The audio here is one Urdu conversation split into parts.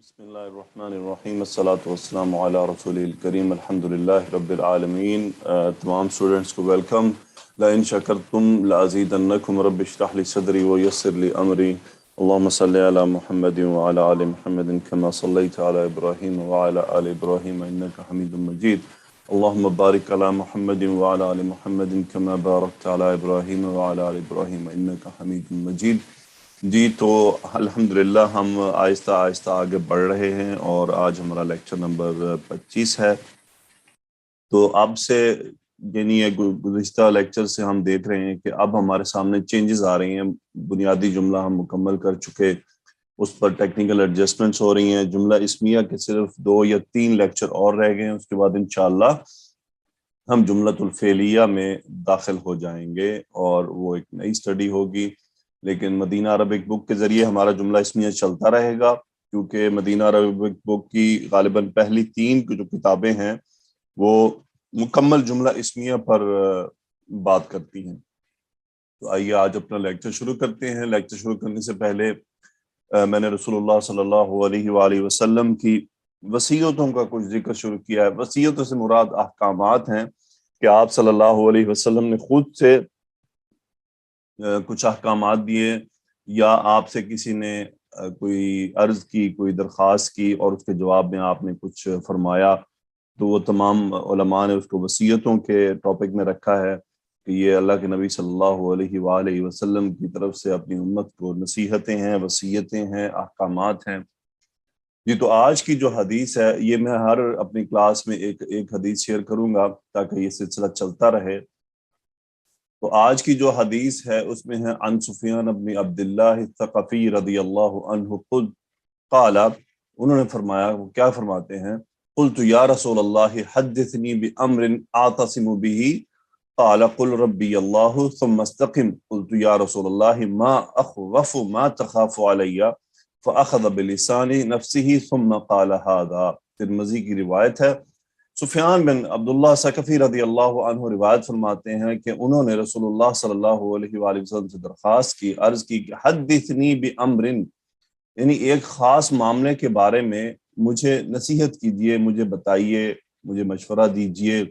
بسم اللہ الرحمن الرحیم الصلاۃ والسلام علی رسول الکریم الحمد للہ رب العالمین۔ تمام اسٹوڈنٹس کو ویلکم۔ لئن شکرتم لازیدنکم رب اشرح لی صدری ویسر لی امری اللہم صلی علی محمد وعلی آل محمد کما صلیت علی ابراہیم وعلی آل ابراہیم انک حمید مجید اللہم بارک علی محمد وعلی آل محمد کما بارکت علی ابراہیم وعلی آل ابراہیم انک حمید مجید۔ جی تو الحمدللہ ہم آہستہ آہستہ آگے بڑھ رہے ہیں اور آج ہمارا لیکچر نمبر 25 ہے۔ تو اب سے یعنی گزشتہ لیکچر سے ہم دیکھ رہے ہیں کہ اب ہمارے سامنے چینجز آ رہی ہیں۔ بنیادی جملہ ہم مکمل کر چکے، اس پر ٹیکنیکل ایڈجسٹمنٹس ہو رہی ہیں۔ جملہ اسمیہ کے صرف 2 یا 3 لیکچر اور رہ گئے ہیں، اس کے بعد انشاءاللہ ہم جملۃ الفعلیہ میں داخل ہو جائیں گے اور وہ ایک نئی اسٹڈی ہوگی۔ لیکن مدینہ عربک بک کے ذریعے ہمارا جملہ اسمیہ چلتا رہے گا، کیونکہ مدینہ عربک بک کی غالباً پہلی 3 جو کتابیں ہیں وہ مکمل جملہ اسمیہ پر بات کرتی ہیں۔ تو آئیے آج اپنا لیکچر شروع کرتے ہیں۔ لیکچر شروع کرنے سے پہلے میں نے رسول اللہ صلی اللہ علیہ وآلہ وسلم کی وصیتوں کا کچھ ذکر شروع کیا ہے۔ وصیتوں سے مراد احکامات ہیں کہ آپ صلی اللہ علیہ وسلم نے خود سے کچھ احکامات دیے، یا آپ سے کسی نے کوئی عرض کی، کوئی درخواست کی اور اس کے جواب میں آپ نے کچھ فرمایا، تو وہ تمام علماء نے اس کو وصیتوں کے ٹاپک میں رکھا ہے کہ یہ اللہ کے نبی صلی اللہ علیہ وآلہ وسلم کی طرف سے اپنی امت کو نصیحتیں ہیں، وصیتیں ہیں، احکامات ہیں۔ جی تو آج کی جو حدیث ہے یہ میں ہر اپنی کلاس میں ایک حدیث شیئر کروں گا تاکہ یہ سلسلہ چلتا رہے۔ تو آج کی جو حدیث ہے اس میں ہے عن سفیان بن عبد اللہ الثقفی رضی اللہ عنہ قال، انہوں نے فرمایا، وہ کیا فرماتے ہیں، قلت یا رسول اللہ حدثنی بامر اعتصم به قال قل ربی اللہ ثم استقم قلت یا رسول اللہ ما اخوف ما تخاف علی فاخذ بلسان نفسه ثم قال هذا۔ ترمذی کی روایت ہے۔ سفیان بن عبداللہ ثقفی رضی اللہ عنہ روایت فرماتے ہیں کہ انہوں نے رسول اللہ صلی اللہ علیہ وآلہ وسلم سے درخواست کی، عرض کی کہ حدثنی بامر، یعنی ایک خاص معاملے کے بارے میں مجھے نصیحت کیجئے، مجھے بتائیے، مجھے مشورہ دیجئے۔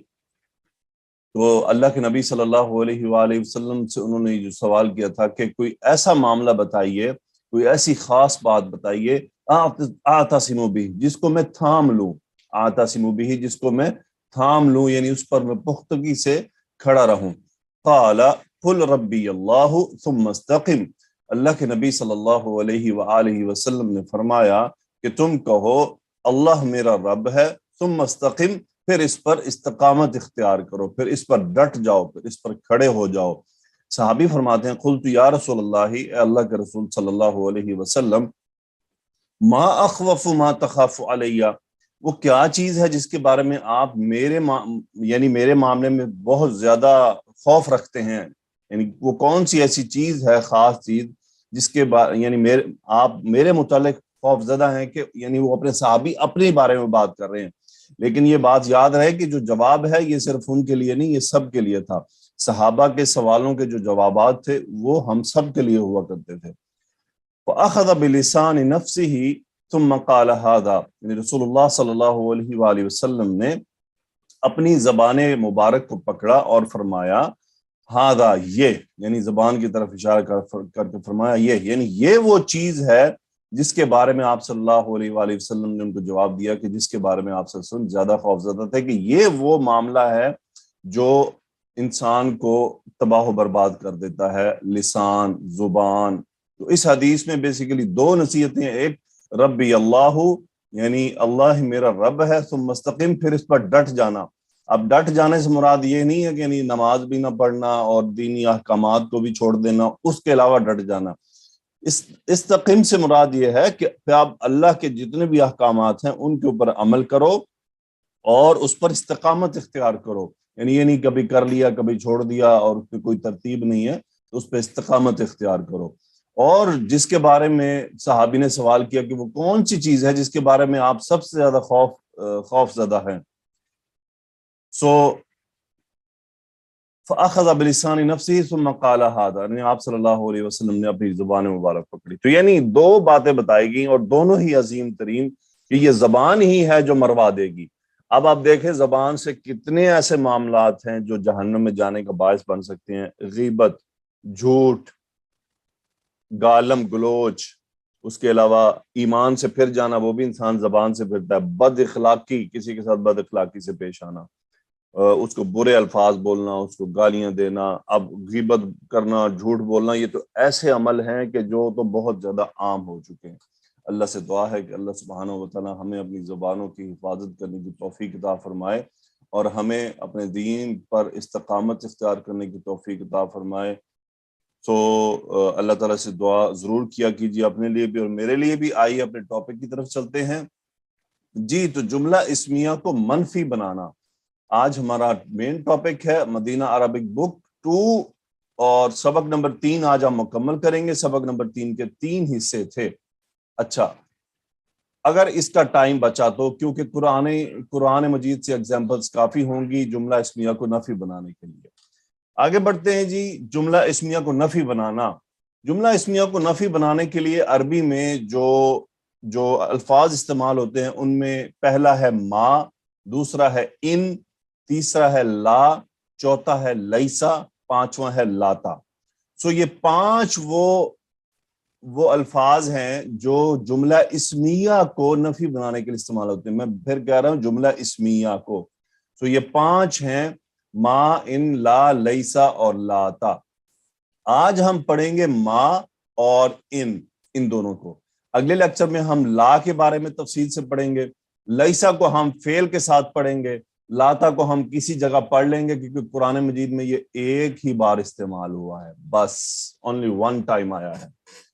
تو اللہ کے نبی صلی اللہ علیہ وآلہ وسلم سے انہوں نے جو سوال کیا تھا کہ کوئی ایسا معاملہ بتائیے، کوئی ایسی خاص بات بتائیے، اعتصم بہ، جس کو میں تھام لوں، اعتصم بہ، جس کو میں تھام لوں، یعنی اس پر میں پختگی سے کھڑا رہوں۔ قال قل ربی اللہ ثم استقم، اللہ کے نبی صلی اللہ علیہ وآلہ وسلم نے فرمایا کہ تم کہو اللہ میرا رب ہے، ثم استقم، پھر اس پر استقامت اختیار کرو، پھر اس پر ڈٹ جاؤ، پھر اس پر کھڑے ہو جاؤ۔ صحابی فرماتے ہیں قلت یا رسول اللہ، اے اللہ کے رسول صلی اللہ علیہ وسلم، ما اخوف ما تخاف علی، وہ کیا چیز ہے جس کے بارے میں آپ یعنی میرے معاملے میں بہت زیادہ خوف رکھتے ہیں، یعنی وہ کون سی ایسی چیز ہے، خاص چیز جس کے بارے یعنی آپ میرے متعلق خوف زدہ ہیں، کہ یعنی وہ اپنے صحابی اپنے بارے میں بات کر رہے ہیں۔ لیکن یہ بات یاد رہے کہ جو جواب ہے یہ صرف ان کے لیے نہیں، یہ سب کے لیے تھا۔ صحابہ کے سوالوں کے جو جوابات تھے وہ ہم سب کے لیے ہوا کرتے تھے۔ فَأَخَذَ بِلِسَانِ نَفْسِهِ ثُمَّ قَالَ هَذَا، یعنی رسول اللہ صلی اللہ علیہ وآلہ وسلم نے اپنی زبان مبارک کو پکڑا اور فرمایا ہذا، یہ، یعنی زبان کی طرف اشارہ کر کے فرمایا یہ، یعنی یہ وہ چیز ہے جس کے بارے میں آپ صلی اللہ علیہ وآلہ وسلم نے ان کو جواب دیا کہ جس کے بارے میں آپ صلی اللہ علیہ وسلم زیادہ خوف زدہ تھے، کہ یہ وہ معاملہ ہے جو انسان کو تباہ و برباد کر دیتا ہے، لسان، زبان۔ تو اس حدیث میں بیسیکلی 2 نصیحتیں، ایک ربی اللہ، یعنی اللہ میرا رب ہے، ثم مستقیم، پھر اس پر ڈٹ جانا۔ اب ڈٹ جانے سے مراد یہ نہیں ہے کہ یعنی نماز بھی نہ پڑھنا اور دینی احکامات کو بھی چھوڑ دینا، اس کے علاوہ ڈٹ جانا۔ استقیم سے مراد یہ ہے کہ آپ اللہ کے جتنے بھی احکامات ہیں ان کے اوپر عمل کرو اور اس پر استقامت اختیار کرو، یعنی یہ نہیں کبھی کر لیا کبھی چھوڑ دیا اور اس پہ کوئی ترتیب نہیں ہے، تو اس پہ استقامت اختیار کرو۔ اور جس کے بارے میں صحابی نے سوال کیا کہ وہ کون سی چیز ہے جس کے بارے میں آپ سب سے زیادہ خوف زدہ ہیں، فَأَخَذَ بِلِسَانِ نَفْسِهِ ثُمَّ قَالَ هَذَا، یعنی آپ صلی اللہ علیہ وسلم نے اپنی زبان مبارک پکڑی۔ تو یعنی 2 باتیں بتائی گئیں اور دونوں ہی عظیم ترین کہ یہ زبان ہی ہے جو مروا دے گی. اب آپ دیکھیں زبان سے کتنے ایسے معاملات ہیں جو جہنم میں جانے کا باعث بن سکتے ہیں. غیبت, جھوٹ, گالم گلوچ, اس کے علاوہ ایمان سے پھر جانا, وہ بھی انسان زبان سے پھرتا ہے. بد اخلاقی, کسی کے ساتھ بد اخلاقی سے پیش آنا, اس کو برے الفاظ بولنا, اس کو گالیاں دینا. اب غیبت کرنا, جھوٹ بولنا, یہ تو ایسے عمل ہیں کہ جو تو بہت زیادہ عام ہو چکے ہیں. اللہ سے دعا ہے کہ اللہ سبحانہ و تعالی ہمیں اپنی زبانوں کی حفاظت کرنے کی توفیق عطا فرمائے اور ہمیں اپنے دین پر استقامت اختیار کرنے کی توفیق عطا فرمائے. تو اللہ تعالیٰ سے دعا ضرور کیا کیجیے اپنے لیے بھی اور میرے لیے بھی. آئیے اپنے ٹاپک کی طرف چلتے ہیں. جی, تو جملہ اسمیہ کو منفی بنانا آج ہمارا مین ٹاپک ہے. مدینہ عربک بک 2 اور سبق نمبر 3 آج ہم مکمل کریں گے. سبق نمبر 3 کے 3 حصے تھے. اچھا, اگر اس کا ٹائم بچا تو, کیونکہ قرآن مجید سے ایگزامپلز کافی ہوں گی جملہ اسمیہ کو نفی بنانے کے لیے. آگے بڑھتے ہیں. جی, جملہ اسمیہ کو نفی بنانا. جملہ اسمیہ کو نفی بنانے کے لیے عربی میں جو الفاظ استعمال ہوتے ہیں ان میں پہلا ہے ما, دوسرا ہے ان, تیسرا ہے لا, چوتھا ہے لیسا, پانچواں ہے لاتا. سو یہ 5 وہ الفاظ ہیں جو جملہ اسمیہ کو نفی بنانے کے لیے استعمال ہوتے ہیں. میں پھر کہہ رہا ہوں جملہ اسمیہ کو. سو یہ 5 ہیں, ما, ان, لا, لیسا اور لاتا. آج ہم پڑھیں گے ما اور ان دونوں کو. اگلے لیکچر میں ہم لا کے بارے میں تفصیل سے پڑھیں گے. لیسا کو ہم فعل کے ساتھ پڑھیں گے. لاتا کو ہم کسی جگہ پڑھ لیں گے کیونکہ قرآن مجید میں یہ ایک ہی بار استعمال ہوا ہے, بس اونلی ون ٹائم آیا ہے.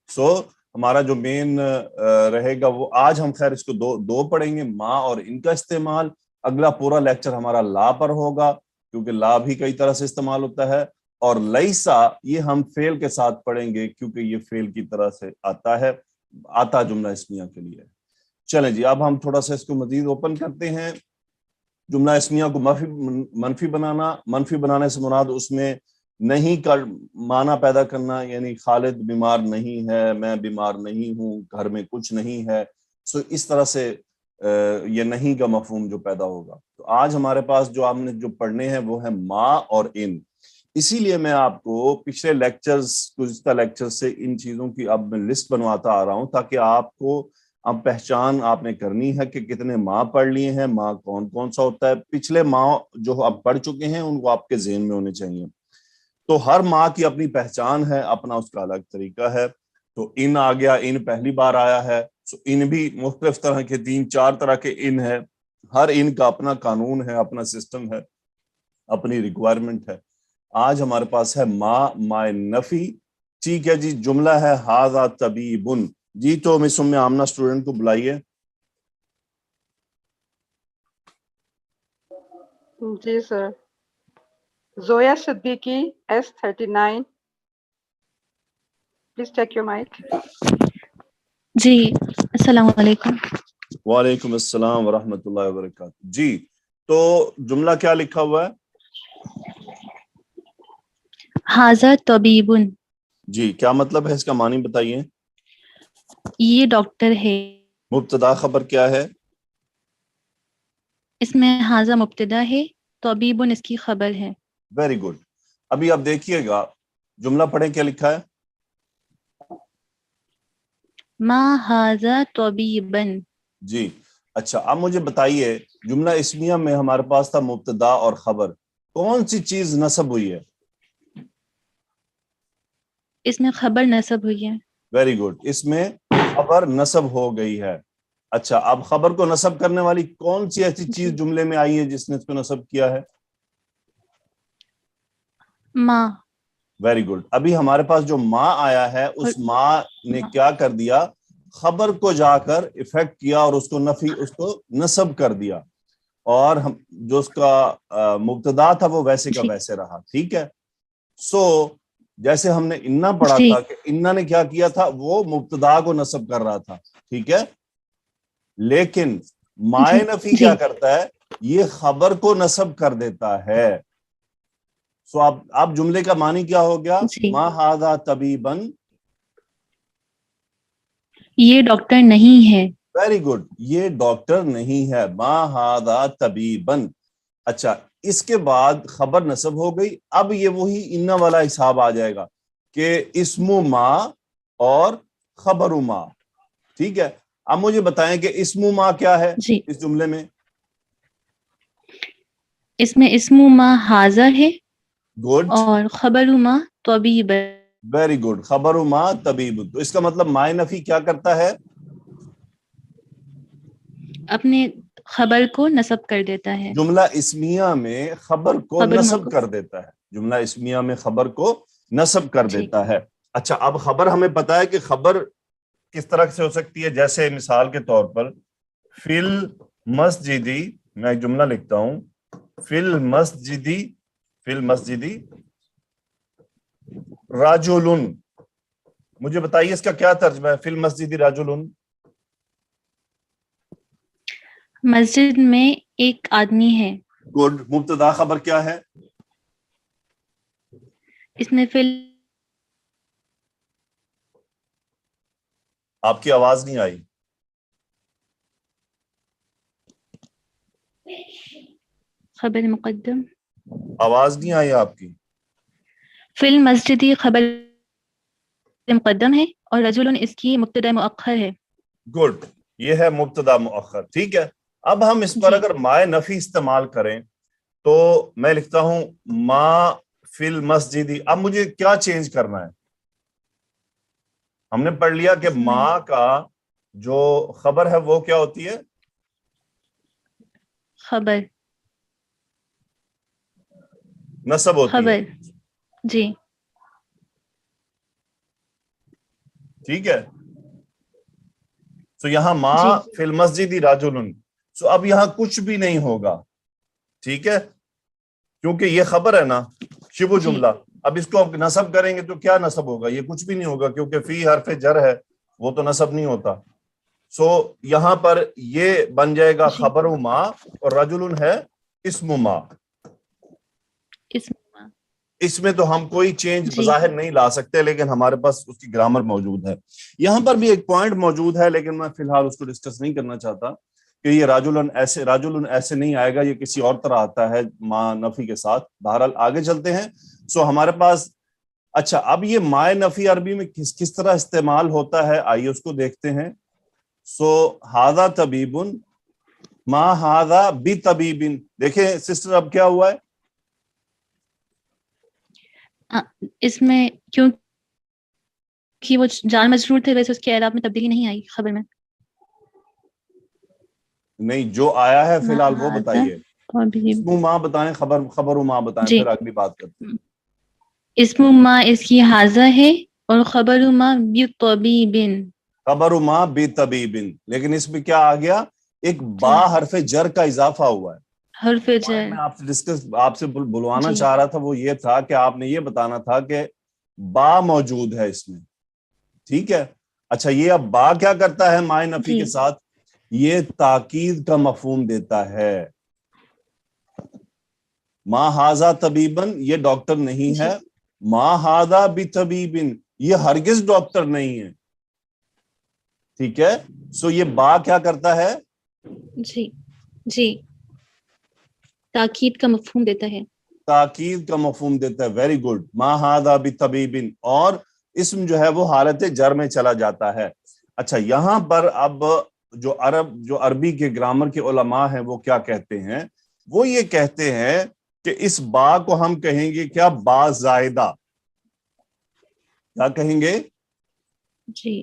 سو ہمارا جو مین رہے گا وہ آج ہم خیر اس کو دو پڑھیں گے, ما اور ان کا استعمال. اگلا پورا لیکچر ہمارا لا پر ہوگا کیونکہ لا بھی کئی طرح سے استعمال ہوتا ہے. اور لیسا یہ ہم فعل کے ساتھ پڑھیں گے کیونکہ یہ فعل کی طرح سے آتا جملہ اسمیہ کے لیے. چلیں جی, اب ہم تھوڑا سا اس کو مزید اوپن کرتے ہیں. جملہ اسمیہ کو منفی بنانا. منفی بنانے سے مراد اس میں نہیں کا معنی پیدا کرنا, یعنی خالد بیمار نہیں ہے, میں بیمار نہیں ہوں, گھر میں کچھ نہیں ہے. سو اس طرح سے یہ نہیں کا مفہوم جو پیدا ہوگا. تو آج ہمارے پاس جو آپ نے جو پڑھنے ہیں وہ ہے ما اور ان. اسی لیے میں آپ کو پچھلے گزشتہ لیکچر سے ان چیزوں کی اب میں لسٹ بنواتا آ رہا ہوں تاکہ آپ کو اب پہچان آپ نے کرنی ہے کہ کتنے ماہ پڑھ لیے ہیں, ماہ کون کون سا ہوتا ہے. پچھلے ماہ جو آپ پڑھ چکے ہیں ان کو آپ کے ذہن میں ہونے چاہیے. تو ہر ماہ کی اپنی پہچان ہے, اپنا اس کا الگ طریقہ ہے. تو ان آ گیا, ان پہلی بار آیا ہے. سو ان بھی مختلف طرح کے 3-4 طرح کے ان ہے. ہر ان کا اپنا قانون ہے, اپنا سسٹم ہے, اپنی ریکوائرمنٹ ہے. آج ہمارے پاس ہے ما نفی. ٹھیک ہے جی, جملہ ہے ھذا طبیب. جی, تو مس ام آمنہ اسٹوڈنٹ کو بلائیے. جی sir. Zoya Siddiqui S39. Please check your mic. جی, السلام علیکم. وعلیکم السلام ورحمۃ اللہ وبرکاتہ. جی, تو جملہ کیا لکھا ہوا ہے؟ ھذا طبیب. جی, کیا مطلب ہے اس کا معنی بتائیے. یہ ڈاکٹر ہے. مبتدا خبر کیا ہے؟ اس میں ھذا مبتدا ہے, طبیب اس کی خبر ہے. Very good. ابھی آپ دیکھیے گا جملہ پڑھیں کیا لکھا ہے. ما ھذا طبیبا. جی, اچھا, اب مجھے بتائیے جملہ اسمیہ میں ہمارے پاس تھا مبتدا اور خبر, کون سی چیز نصب ہوئی ہے؟ اس میں خبر نصب ہوئی ہے. ویری گڈ, اس میں خبر نصب ہو گئی ہے. اچھا, اب خبر کو نصب کرنے والی کون سی ایسی چیز جملے میں آئی ہے جس نے اس کو نصب کیا ہے؟ ما. Very good. ابھی ہمارے پاس جو ما آیا ہے اس ما نے کیا کر دیا, خبر کو جا کر افیکٹ کیا اور اس کو نصب کر دیا, اور جو اس کا مبتدا تھا وہ ویسے کا ویسے رہا. ٹھیک ہے. سو جیسے ہم نے انا پڑھا تھا کہ انا نے کیا کیا تھا, وہ مبتدا کو نصب کر رہا تھا. ٹھیک ہے. لیکن مائے نفی کیا کرتا ہے, یہ خبر کو نصب کر دیتا ہے. سو اب جملے کا معنی کیا ہو گیا؟ ما ھذا طبیبا. یہ ڈاکٹر نہیں ہے. ویری گڈ, یہ ڈاکٹر نہیں ہے, ما ہاذا طبیبن. اچھا اس کے بعد خبر نصب ہو گئی. اب یہ وہی ان والا حساب آ جائے گا کہ اسم ما اور خبر ما. ٹھیک ہے, اب مجھے بتائیں کہ اسم ما کیا ہے جی اس جملے میں. اس میں اسم ما حاضہ ہے گڈ, اور خبر ما طبیب. ویری گڈ, خبر ما طبیب. تو اس کا مطلب مائے نفی کیا کرتا ہے؟ اپنے خبر کو نصب کر دیتا ہے. جملہ اسمیہ میں خبر کو خبر نصب موقوف. کر دیتا ہے. جملہ اسمیہ میں خبر کو نصب کر جی دیتا ہے. اچھا اب خبر ہمیں پتا ہے کہ خبر کس طرح سے ہو سکتی ہے. جیسے مثال کے طور پر فی المسجدی, میں ایک جملہ لکھتا ہوں, فی المسجدی راجولن. مجھے بتائیے اس کا کیا ترجمہ ہے, فی المسجدی راجولن. مسجد میں ایک آدمی ہے. گڈ, مبتدا خبر کیا ہے؟ اس میں فی آپ کی آواز نہیں آئی. خبر مقدم. آواز نہیں آئی آپ کی. فی المسجدی خبر مقدم ہے اور رجل اس کی مبتدا مؤخر ہے. گڈ, یہ ہے مبتدا مؤخر. ٹھیک ہے, اب ہم اس پر جی اگر مائے نفی استعمال کریں تو میں لکھتا ہوں ما فی المسجدی. اب مجھے کیا چینج کرنا ہے؟ ہم نے پڑھ لیا کہ اس میں ما کا جو خبر ہے وہ کیا ہوتی ہے؟ خبر. نصب ہوتی ہے. خبر جی ٹھیک ہے, سو یہاں ما جی فی المسجد راجل. سو اب یہاں کچھ بھی نہیں ہوگا. ٹھیک ہے, کیونکہ یہ خبر ہے نا, شبہ جی جملہ. اب اس کو اب نصب کریں گے تو کیا نصب ہوگا؟ یہ کچھ بھی نہیں ہوگا کیونکہ فی حرف جر ہے, وہ تو نصب نہیں ہوتا. سو یہاں پر یہ بن جائے گا جی خبر ما, اور رجل ہے اسم ما. اس اس میں تو ہم کوئی چینج جی بظاہر نہیں لا سکتے, لیکن ہمارے پاس اس کی گرامر موجود ہے. یہاں پر بھی ایک پوائنٹ موجود ہے, لیکن میں فی الحال اس کو ڈسکس نہیں کرنا چاہتا کہ یہ راجل ایسے نہیں آئے گا, یہ کسی اور طرح آتا ہے ما نفی کے ساتھ. بہرحال آگے چلتے ہیں. سو ہمارے پاس, اچھا اب یہ مائے نفی عربی میں کس طرح استعمال ہوتا ہے, آئیے اس کو دیکھتے ہیں. سو ہاذا طبیبن, ما ہاذا بطبیبن. دیکھیں سسٹر اب کیا ہوا ہے, اس میں کیونکہ وہ جار مجرور تھے ویسے اس کے اعراب میں تبدیلی نہیں آئی خبر میں. نہیں جو آیا ہے فی الحال وہ ما بتائیے. طبیب. اسم ما بتائیں, خبر ما بتائیں, جی پھر اگلی بات کرتے ہیں. اسم ما اس کی حاضہ ہے اور خبر ما بطبیب. خبر ما بطبیبن, لیکن اس میں کیا آ گیا, ایک با حرف جر کا اضافہ ہوا ہے. حرف جر. میں آپ سے بلوانا جی چاہ رہا تھا وہ یہ تھا کہ آپ نے یہ بتانا تھا کہ با موجود ہے اس میں. ٹھیک ہے, اچھا یہ اب با کیا کرتا ہے مائے نفی جی کے ساتھ؟ یہ تاکید کا مفہوم دیتا ہے. ما ہاذا طبیبن, یہ ڈاکٹر نہیں جی ہے. ما ہاذا بطبیبن, یہ ہرگز ڈاکٹر نہیں ہے. ٹھیک ہے, سو یہ با کیا کرتا ہے؟ جی جی تاکید کا مفہوم دیتا ہے. تاکید کا مفہوم دیتا ہے. ویری گڈ, ما ہاذا بطبیبن, اور اسم جو ہے وہ حالت جر میں چلا جاتا ہے. اچھا یہاں پر اب جو عربی کے گرامر کے علماء ہیں وہ کیا کہتے ہیں, وہ یہ کہتے ہیں کہ اس با کو ہم کہیں گے کیا, با زائدہ. کیا کہیں گے؟ جی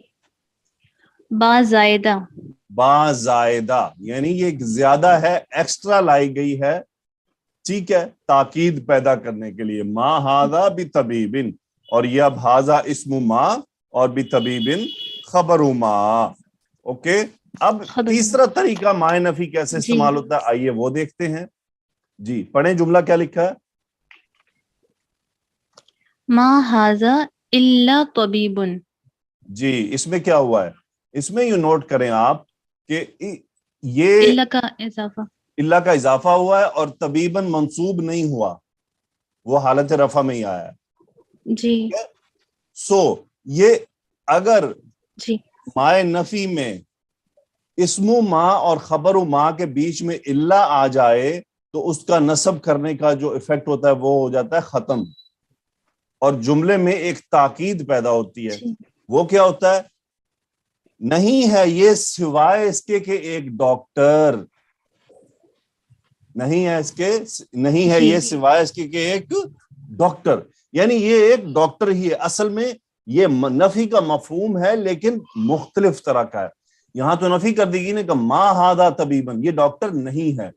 با زائدہ. با زائدہ, یعنی یہ ایک زیادہ ہے, ایکسٹرا لائی گئی ہے. ٹھیک ہے, تاکید پیدا کرنے کے لیے. ما ہاذا بطبیبن, اور یہ اب ہاذا اسم ما اور بطبیبن خبر ما. اوکے, اب خبر. تیسرا طریقہ مائے نفی کیسے جی استعمال ہوتا ہے, آئیے وہ دیکھتے ہیں. جی پڑھیں, جملہ کیا لکھا ہے؟ ما حاذا الا طبیب. جی اس میں کیا ہوا ہے, اس میں یوں نوٹ کریں آپ کہ یہ الا کا اضافہ. اللہ کا اضافہ ہوا ہے اور طبیباً منصوب نہیں ہوا, وہ حالت رفع میں ہی آیا ہے. جی سو یہ اگر جی مائے نفی میں اسم ما اور خبر ما کے بیچ میں الا آ جائے تو اس کا نصب کرنے کا جو ایفیکٹ ہوتا ہے وہ ہو جاتا ہے ختم، اور جملے میں ایک تاکید پیدا ہوتی ہے. وہ کیا ہوتا ہے؟ نہیں ہے یہ سوائے اس کے کہ ایک ڈاکٹر، نہیں ہے یہ سوائے اس کے کہ ایک ڈاکٹر، یعنی یہ ایک ڈاکٹر ہی ہے. اصل میں یہ نفی کا مفہوم ہے لیکن مختلف طرح کا ہے. یہاں تو نفی کر دی گئی نا کہ ما ہاذا طبیبن، یہ ڈاکٹر نہیں ہے.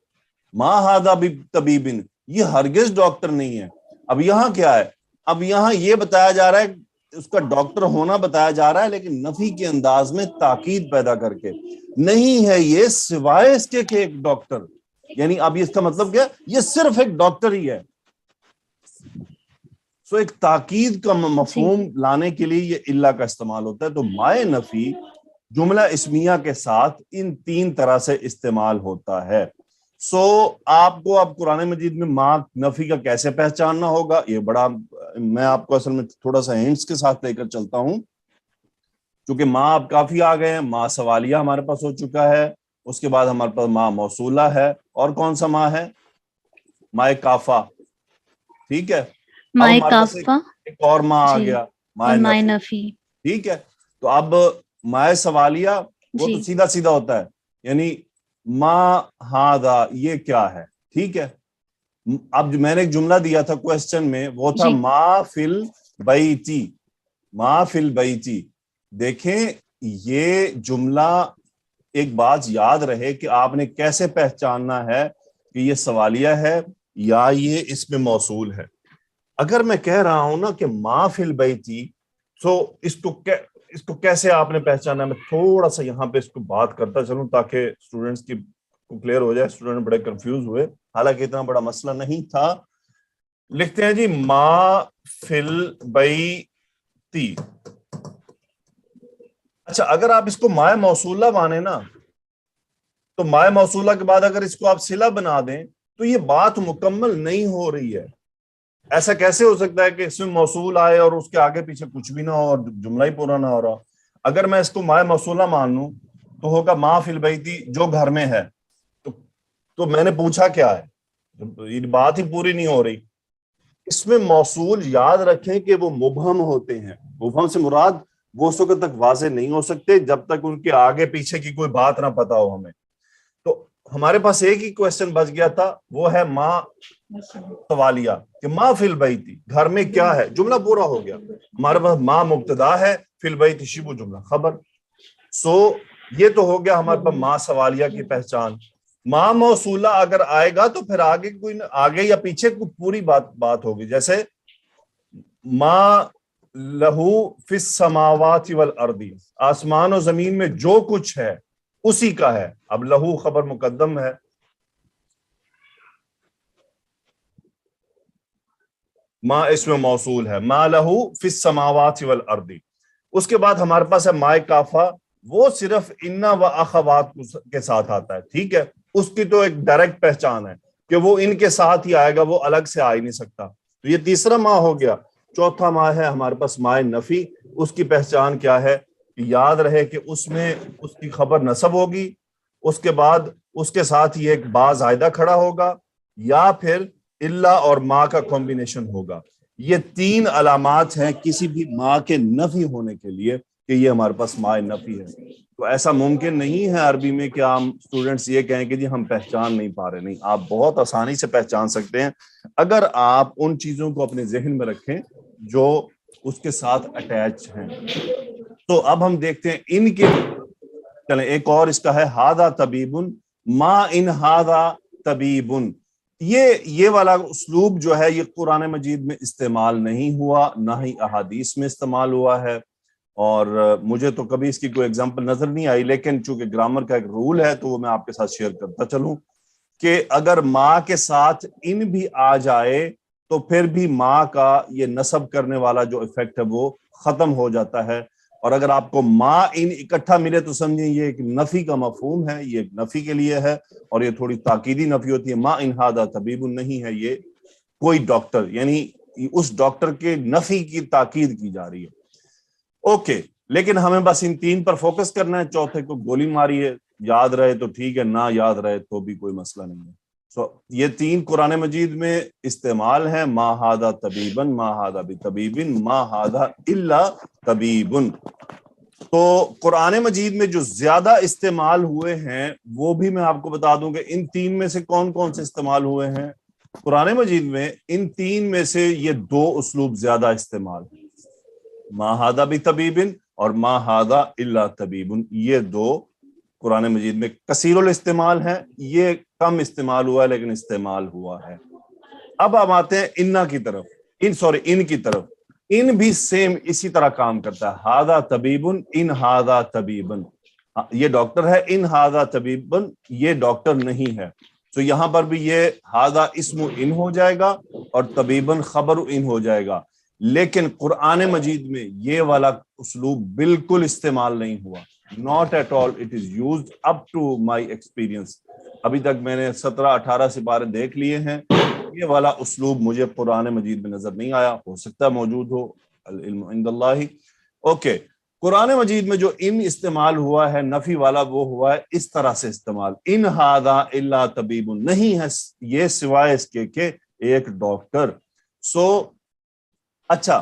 ما ہاذا طبیبن، یہ ہرگز ڈاکٹر نہیں ہے. اب یہاں کیا ہے؟ اب یہاں یہ بتایا جا رہا ہے، اس کا ڈاکٹر ہونا بتایا جا رہا ہے لیکن نفی کے انداز میں تاکید پیدا کر کے، نہیں ہے یہ سوائے اس کے کہ ایک ڈاکٹر. یعنی اب اس کا مطلب کیا؟ یہ صرف ایک ڈاکٹر ہی ہے. سو ایک تاکید کا مفہوم لانے کے لیے یہ الا کا استعمال ہوتا ہے. تو مائے نفی جملہ اسمیہ کے ساتھ ان 3 طرح سے استعمال ہوتا ہے. سو آپ کو اب قرآن مجید میں ما نفی کا کیسے پہچاننا ہوگا، یہ بڑا میں آپ کو اصل میں تھوڑا سا ہنٹس کے ساتھ لے کر چلتا ہوں، کیونکہ ما اب کافی آ گئے ہیں. ما سوالیہ ہمارے پاس ہو چکا ہے، اس کے بعد ہمارے پاس ما موصولہ ہے، اور کون سا ما ہے؟ ما کافہ. ٹھیک ہے، اب ہمارے پاس ایک اور ما آ گیا، ما نفی. ٹھیک ہے، تو اب ما سوالیہ وہ تو سیدھا سیدھا ہوتا ہے، یعنی ما ہاذا یہ کیا ہے. ٹھیک ہے، اب جو میں نے ایک جملہ دیا تھا کوسچن میں وہ تھا ما فی البیتی، ما فی البیتی. دیکھیں یہ جملہ ایک بات یاد رہے کہ آپ نے کیسے پہچاننا ہے کہ یہ سوالیہ ہے یا یہ اسم موصول ہے. اگر میں کہہ رہا ہوں نا کہ ما فی البیتی، تو اس کو کیسے آپ نے پہچانا؟ میں تھوڑا سا یہاں پہ اس کو بات کرتا چلوں تاکہ اسٹوڈنٹس کی کلیئر ہو جائے. اسٹوڈنٹ بڑے کنفیوز ہوئے، حالانکہ اتنا بڑا مسئلہ نہیں تھا. لکھتے ہیں جی ما فی البیتی. اچھا، اگر آپ اس کو مائے موصولہ مانے نا، تو مائے موصولہ کے بعد اگر اس کو آپ صلہ بنا دیں تو یہ بات مکمل نہیں ہو رہی ہے. ایسا کیسے ہو سکتا ہے کہ اس میں موصول آئے اور اس کے آگے پیچھے کچھ بھی نہ ہو اور جملہ ہی پورا نہ ہو رہا؟ اگر میں اس کو مائے موصولہ مان لوں تو ہوگا ما فی البیتی، جو گھر میں ہے. تو میں نے پوچھا کیا ہے؟ یہ بات ہی پوری نہیں ہو رہی. اس میں موصول یاد رکھیں کہ وہ مبہم ہوتے ہیں. مبہم سے مراد وہ اس وقت تک واضح نہیں ہو سکتے جب تک ان کے آگے پیچھے کی کوئی بات نہ پتا ہو ہمیں. تو ہمارے پاس ایک ہی کوسچن بچ گیا تھا، وہ ہے ما سوالیہ، کہ ما فی البیت، گھر میں کیا ہے. جملہ پورا ہو گیا. ہمارے پاس ما مبتدا ہے، فی البیت شبہ جملہ خبر. سو یہ تو ہو گیا ہمارے پاس ما سوالیہ کی پہچان. ما موصولہ اگر آئے گا تو پھر آگے یا پیچھے کو پوری بات ہوگی. جیسے ما لہو فی السماوات والارض، آسمان و زمین میں جو کچھ ہے اسی کا ہے. اب لہو خبر مقدم ہے، ما اسم موصول ہے، ما لہو فی السماوات والارض. اس کے بعد ہمارے پاس ہے ما کافہ، وہ صرف انا و اخوات کے ساتھ آتا ہے. ٹھیک ہے، اس کی تو ایک ڈائریکٹ پہچان ہے کہ وہ ان کے ساتھ ہی آئے گا، وہ الگ سے آ ہی نہیں سکتا. تو یہ تیسرا ما ہو گیا. چوتھا ما ہے ہمارے پاس ما نفی. اس کی پہچان کیا ہے؟ یاد رہے کہ اس میں اس کی خبر نصب ہوگی، اس کے بعد اس کے ساتھ یہ ایک با زائدہ کھڑا ہوگا، یا پھر الا اور ما کا کمبینیشن ہوگا. یہ 3 علامات ہیں کسی بھی ما کے نفی ہونے کے لیے کہ یہ ہمارے پاس ما نفی ہے. تو ایسا ممکن نہیں ہے عربی میں کہ ہم اسٹوڈنٹس یہ کہیں کہ جی ہم پہچان نہیں پا رہے. نہیں، آپ بہت آسانی سے پہچان سکتے ہیں اگر آپ ان چیزوں کو اپنے ذہن میں رکھیں جو اس کے ساتھ اٹیچ ہیں. تو اب ہم دیکھتے ہیں ان کے، چلیں ایک اور اس کا ہے ہاذا طبیبن، ما ان ہاذا طبیبن. یہ والا اسلوب جو ہے یہ قرآن مجید میں استعمال نہیں ہوا، نہ ہی احادیث میں استعمال ہوا ہے، اور مجھے تو کبھی اس کی کوئی ایگزامپل نظر نہیں آئی. لیکن چونکہ گرامر کا ایک رول ہے تو وہ میں آپ کے ساتھ شیئر کرتا چلوں کہ اگر ما کے ساتھ ان بھی آ جائے تو پھر بھی ما کا یہ نصب کرنے والا جو ایفیکٹ ہے وہ ختم ہو جاتا ہے. اور اگر آپ کو ما ان اکٹھا ملے تو سمجھیں یہ ایک نفی کا مفہوم ہے، یہ ایک نفی کے لیے ہے، اور یہ تھوڑی تاکیدی نفی ہوتی ہے. ما ان ھذا طبیب نہیں ہے یہ کوئی ڈاکٹر، یعنی اس ڈاکٹر کے نفی کی تاکید کی جا رہی ہے. اوکے، لیکن ہمیں بس ان 3 پر فوکس کرنا ہے، چوتھے کو گولی ماری ہے. یاد رہے تو ٹھیک ہے، نہ یاد رہے تو بھی کوئی مسئلہ نہیں ہے. سو یہ تین قرآن مجید میں استعمال ہیں، ما ھذا طبیبن، ما ھذا بطبیبن، ما ھذا الا طبیبن. تو قرآن مجید میں جو زیادہ استعمال ہوئے ہیں وہ بھی میں آپ کو بتا دوں کہ ان تین میں سے کون کون سے استعمال ہوئے ہیں. قرآن مجید میں ان تین میں سے یہ دو اسلوب زیادہ استعمال ہیں، ما ھذا بطبیبن اور ما ھذا الا طبیبن. یہ دو قرآن مجید میں کثیر الاستعمال ہیں، یہ کم استعمال ہوا ہے لیکن استعمال ہوا ہے. اب ہم آتے ہیں انا کی طرف، ان کی طرف. ان بھی سیم اسی طرح کام کرتا ہے، ھذا طبیبن ان ھذا طبیبن. یہ ڈاکٹر ہے، ان ھذا طبیبن یہ ڈاکٹر نہیں ہے. تو یہاں پر بھی یہ ھذا اسم ان ہو جائے گا اور طبیبن خبر ان ہو جائے گا. لیکن قرآن مجید میں یہ والا اسلوب بالکل استعمال نہیں ہوا. Not at all it is used up to my experience. ابھی تک میں نے 17-18 سپارے دیکھ لیے ہیں، یہ والا اسلوب مجھے قرآن مجید میں نظر نہیں آیا. ہو سکتا ہے موجود ہو، العلم عند اللہ. اوکے، قرآن مجید میں جو ان استعمال ہوا ہے نفی والا، وہ ہوا ہے اس طرح سے استعمال، ان ھذا الا طبیب، نہیں ہے یہ سوائے اس کے کہ ایک ڈاکٹر. سو اچھا،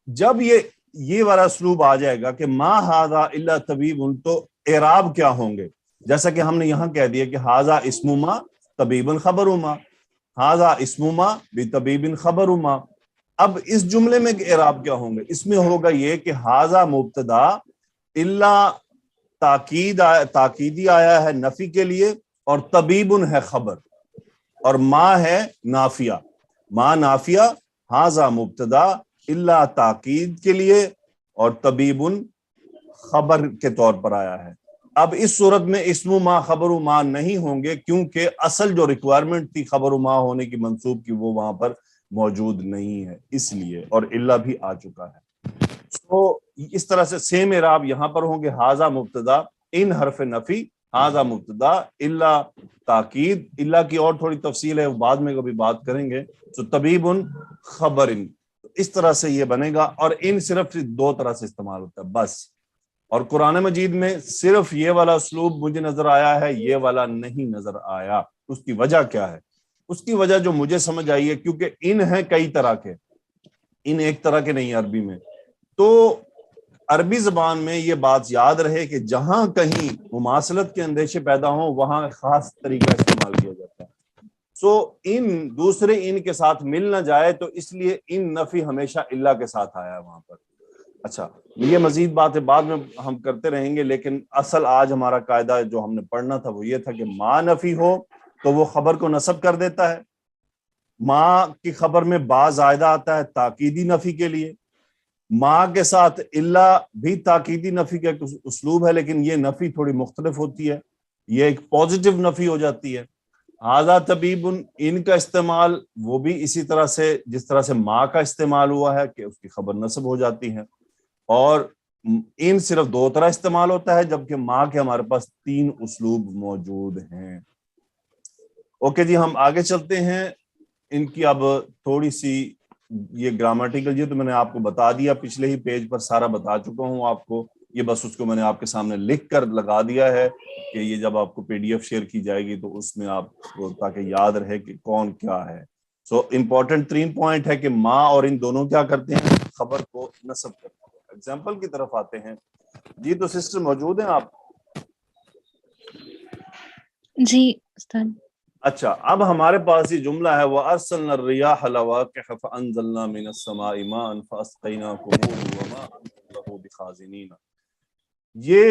جب یہ والا اسلوب آ جائے گا کہ ما ھذا الا طبیب، تو اعراب کیا ہوں گے؟ جیسا کہ ہم نے یہاں کہہ دیا کہ ھذا اسم ما طبیب خبر ما، ھذا اسم ما بطبیب خبر ما. اب اس جملے میں اعراب کیا ہوں گے؟ اس میں ہوگا یہ کہ ھذا مبتدا الا تاکیدی آیا ہے نفی کے لیے، اور طبیب ہے خبر، اور ما ہے نافیہ. ما نافیہ، ھذا مبتدا الا تاکید کے لیے، اور طبیب خبر کے طور پر آیا ہے. اب اس صورت میں اسم ما خبر ما نہیں ہوں گے، کیونکہ اصل جو ریکوائرمنٹ تھی خبر ما ہونے کی منصوب کی وہ وہاں پر موجود نہیں ہے، اس لیے، اور الا بھی آ چکا ہے. تو اس طرح سے سیم اعراب یہاں پر ہوں گے، ھذا مبتدا ان حرف نفی، ھذا مبتدا الا تاکید، الا کی اور تھوڑی تفصیل ہے وہ بعد میں کبھی بات کریں گے. تو طبیب خبر، اس طرح سے یہ بنے گا. اور ان صرف دو طرح سے استعمال ہوتا ہے بس. اور قرآن مجید میں صرف یہ والا اسلوب مجھے نظر آیا ہے، یہ والا نہیں نظر آیا. اس کی وجہ کیا ہے؟ اس کی وجہ جو مجھے سمجھ آئی ہے، کیونکہ ان ہیں کئی طرح کے، ان ایک طرح کے نہیں عربی میں. تو عربی زبان میں یہ بات یاد رہے کہ جہاں کہیں مماثلت کے اندیشے پیدا ہوں وہاں خاص طریقہ استعمال کیا جاتا ہے. سو ان دوسرے ان کے ساتھ مل نہ جائے، تو اس لیے ان نفی ہمیشہ اللہ کے ساتھ آیا ہے وہاں پر. اچھا، یہ مزید باتیں بعد میں ہم کرتے رہیں گے، لیکن اصل آج ہمارا قاعدہ جو ہم نے پڑھنا تھا وہ یہ تھا کہ ما نفی ہو تو وہ خبر کو نصب کر دیتا ہے. ما کی خبر میں با زائدہ آتا ہے تاکیدی نفی کے لیے. ما کے ساتھ اللہ بھی تاکیدی نفی کا اسلوب ہے، لیکن یہ نفی تھوڑی مختلف ہوتی ہے، یہ ایک پازیٹیو نفی ہو جاتی ہے. ھذا طبیب، ان کا استعمال وہ بھی اسی طرح سے جس طرح سے ما کا استعمال ہوا ہے کہ اس کی خبر نصب ہو جاتی ہے. اور ان صرف دو طرح استعمال ہوتا ہے، جبکہ ما کے ہمارے پاس تین اسلوب موجود ہیں. اوکے جی، ہم آگے چلتے ہیں. ان کی اب تھوڑی سی یہ گرامیٹیکل، یہ تو میں نے آپ کو بتا دیا، پچھلے ہی پیج پر سارا بتا چکا ہوں آپ کو. یہ بس اس کو میں نے آپ کے سامنے لکھ کر لگا دیا ہے کہ یہ جب آپ کو پی ڈی ایف شیئر کی جائے گی تو اس میں آپ کو تاکہ یاد رہے کہ کون کیا ہے. سو امپورٹنٹ 3 پوائنٹ ہے کہ ما اور ان دونوں کیا کرتے ہیں؟ خبر کو نصب کرتے ہیں. ایگزامپل کی طرف آتے ہیں جی. تو سسٹر موجود ہیں آپ؟ جی استاد. اچھا، اب ہمارے پاس یہ جملہ ہے وَأَرْسَلْنَا الرِّيَاحَ لَوَاقِحَ فَأَنزَلْنَا مِنَ السَّمَاءِ مَاءً فَأَسْقَيْنَاكُمُوهُ وَمَا أَنْتُمْ لَهُ بِخَازِنِينَ. یہ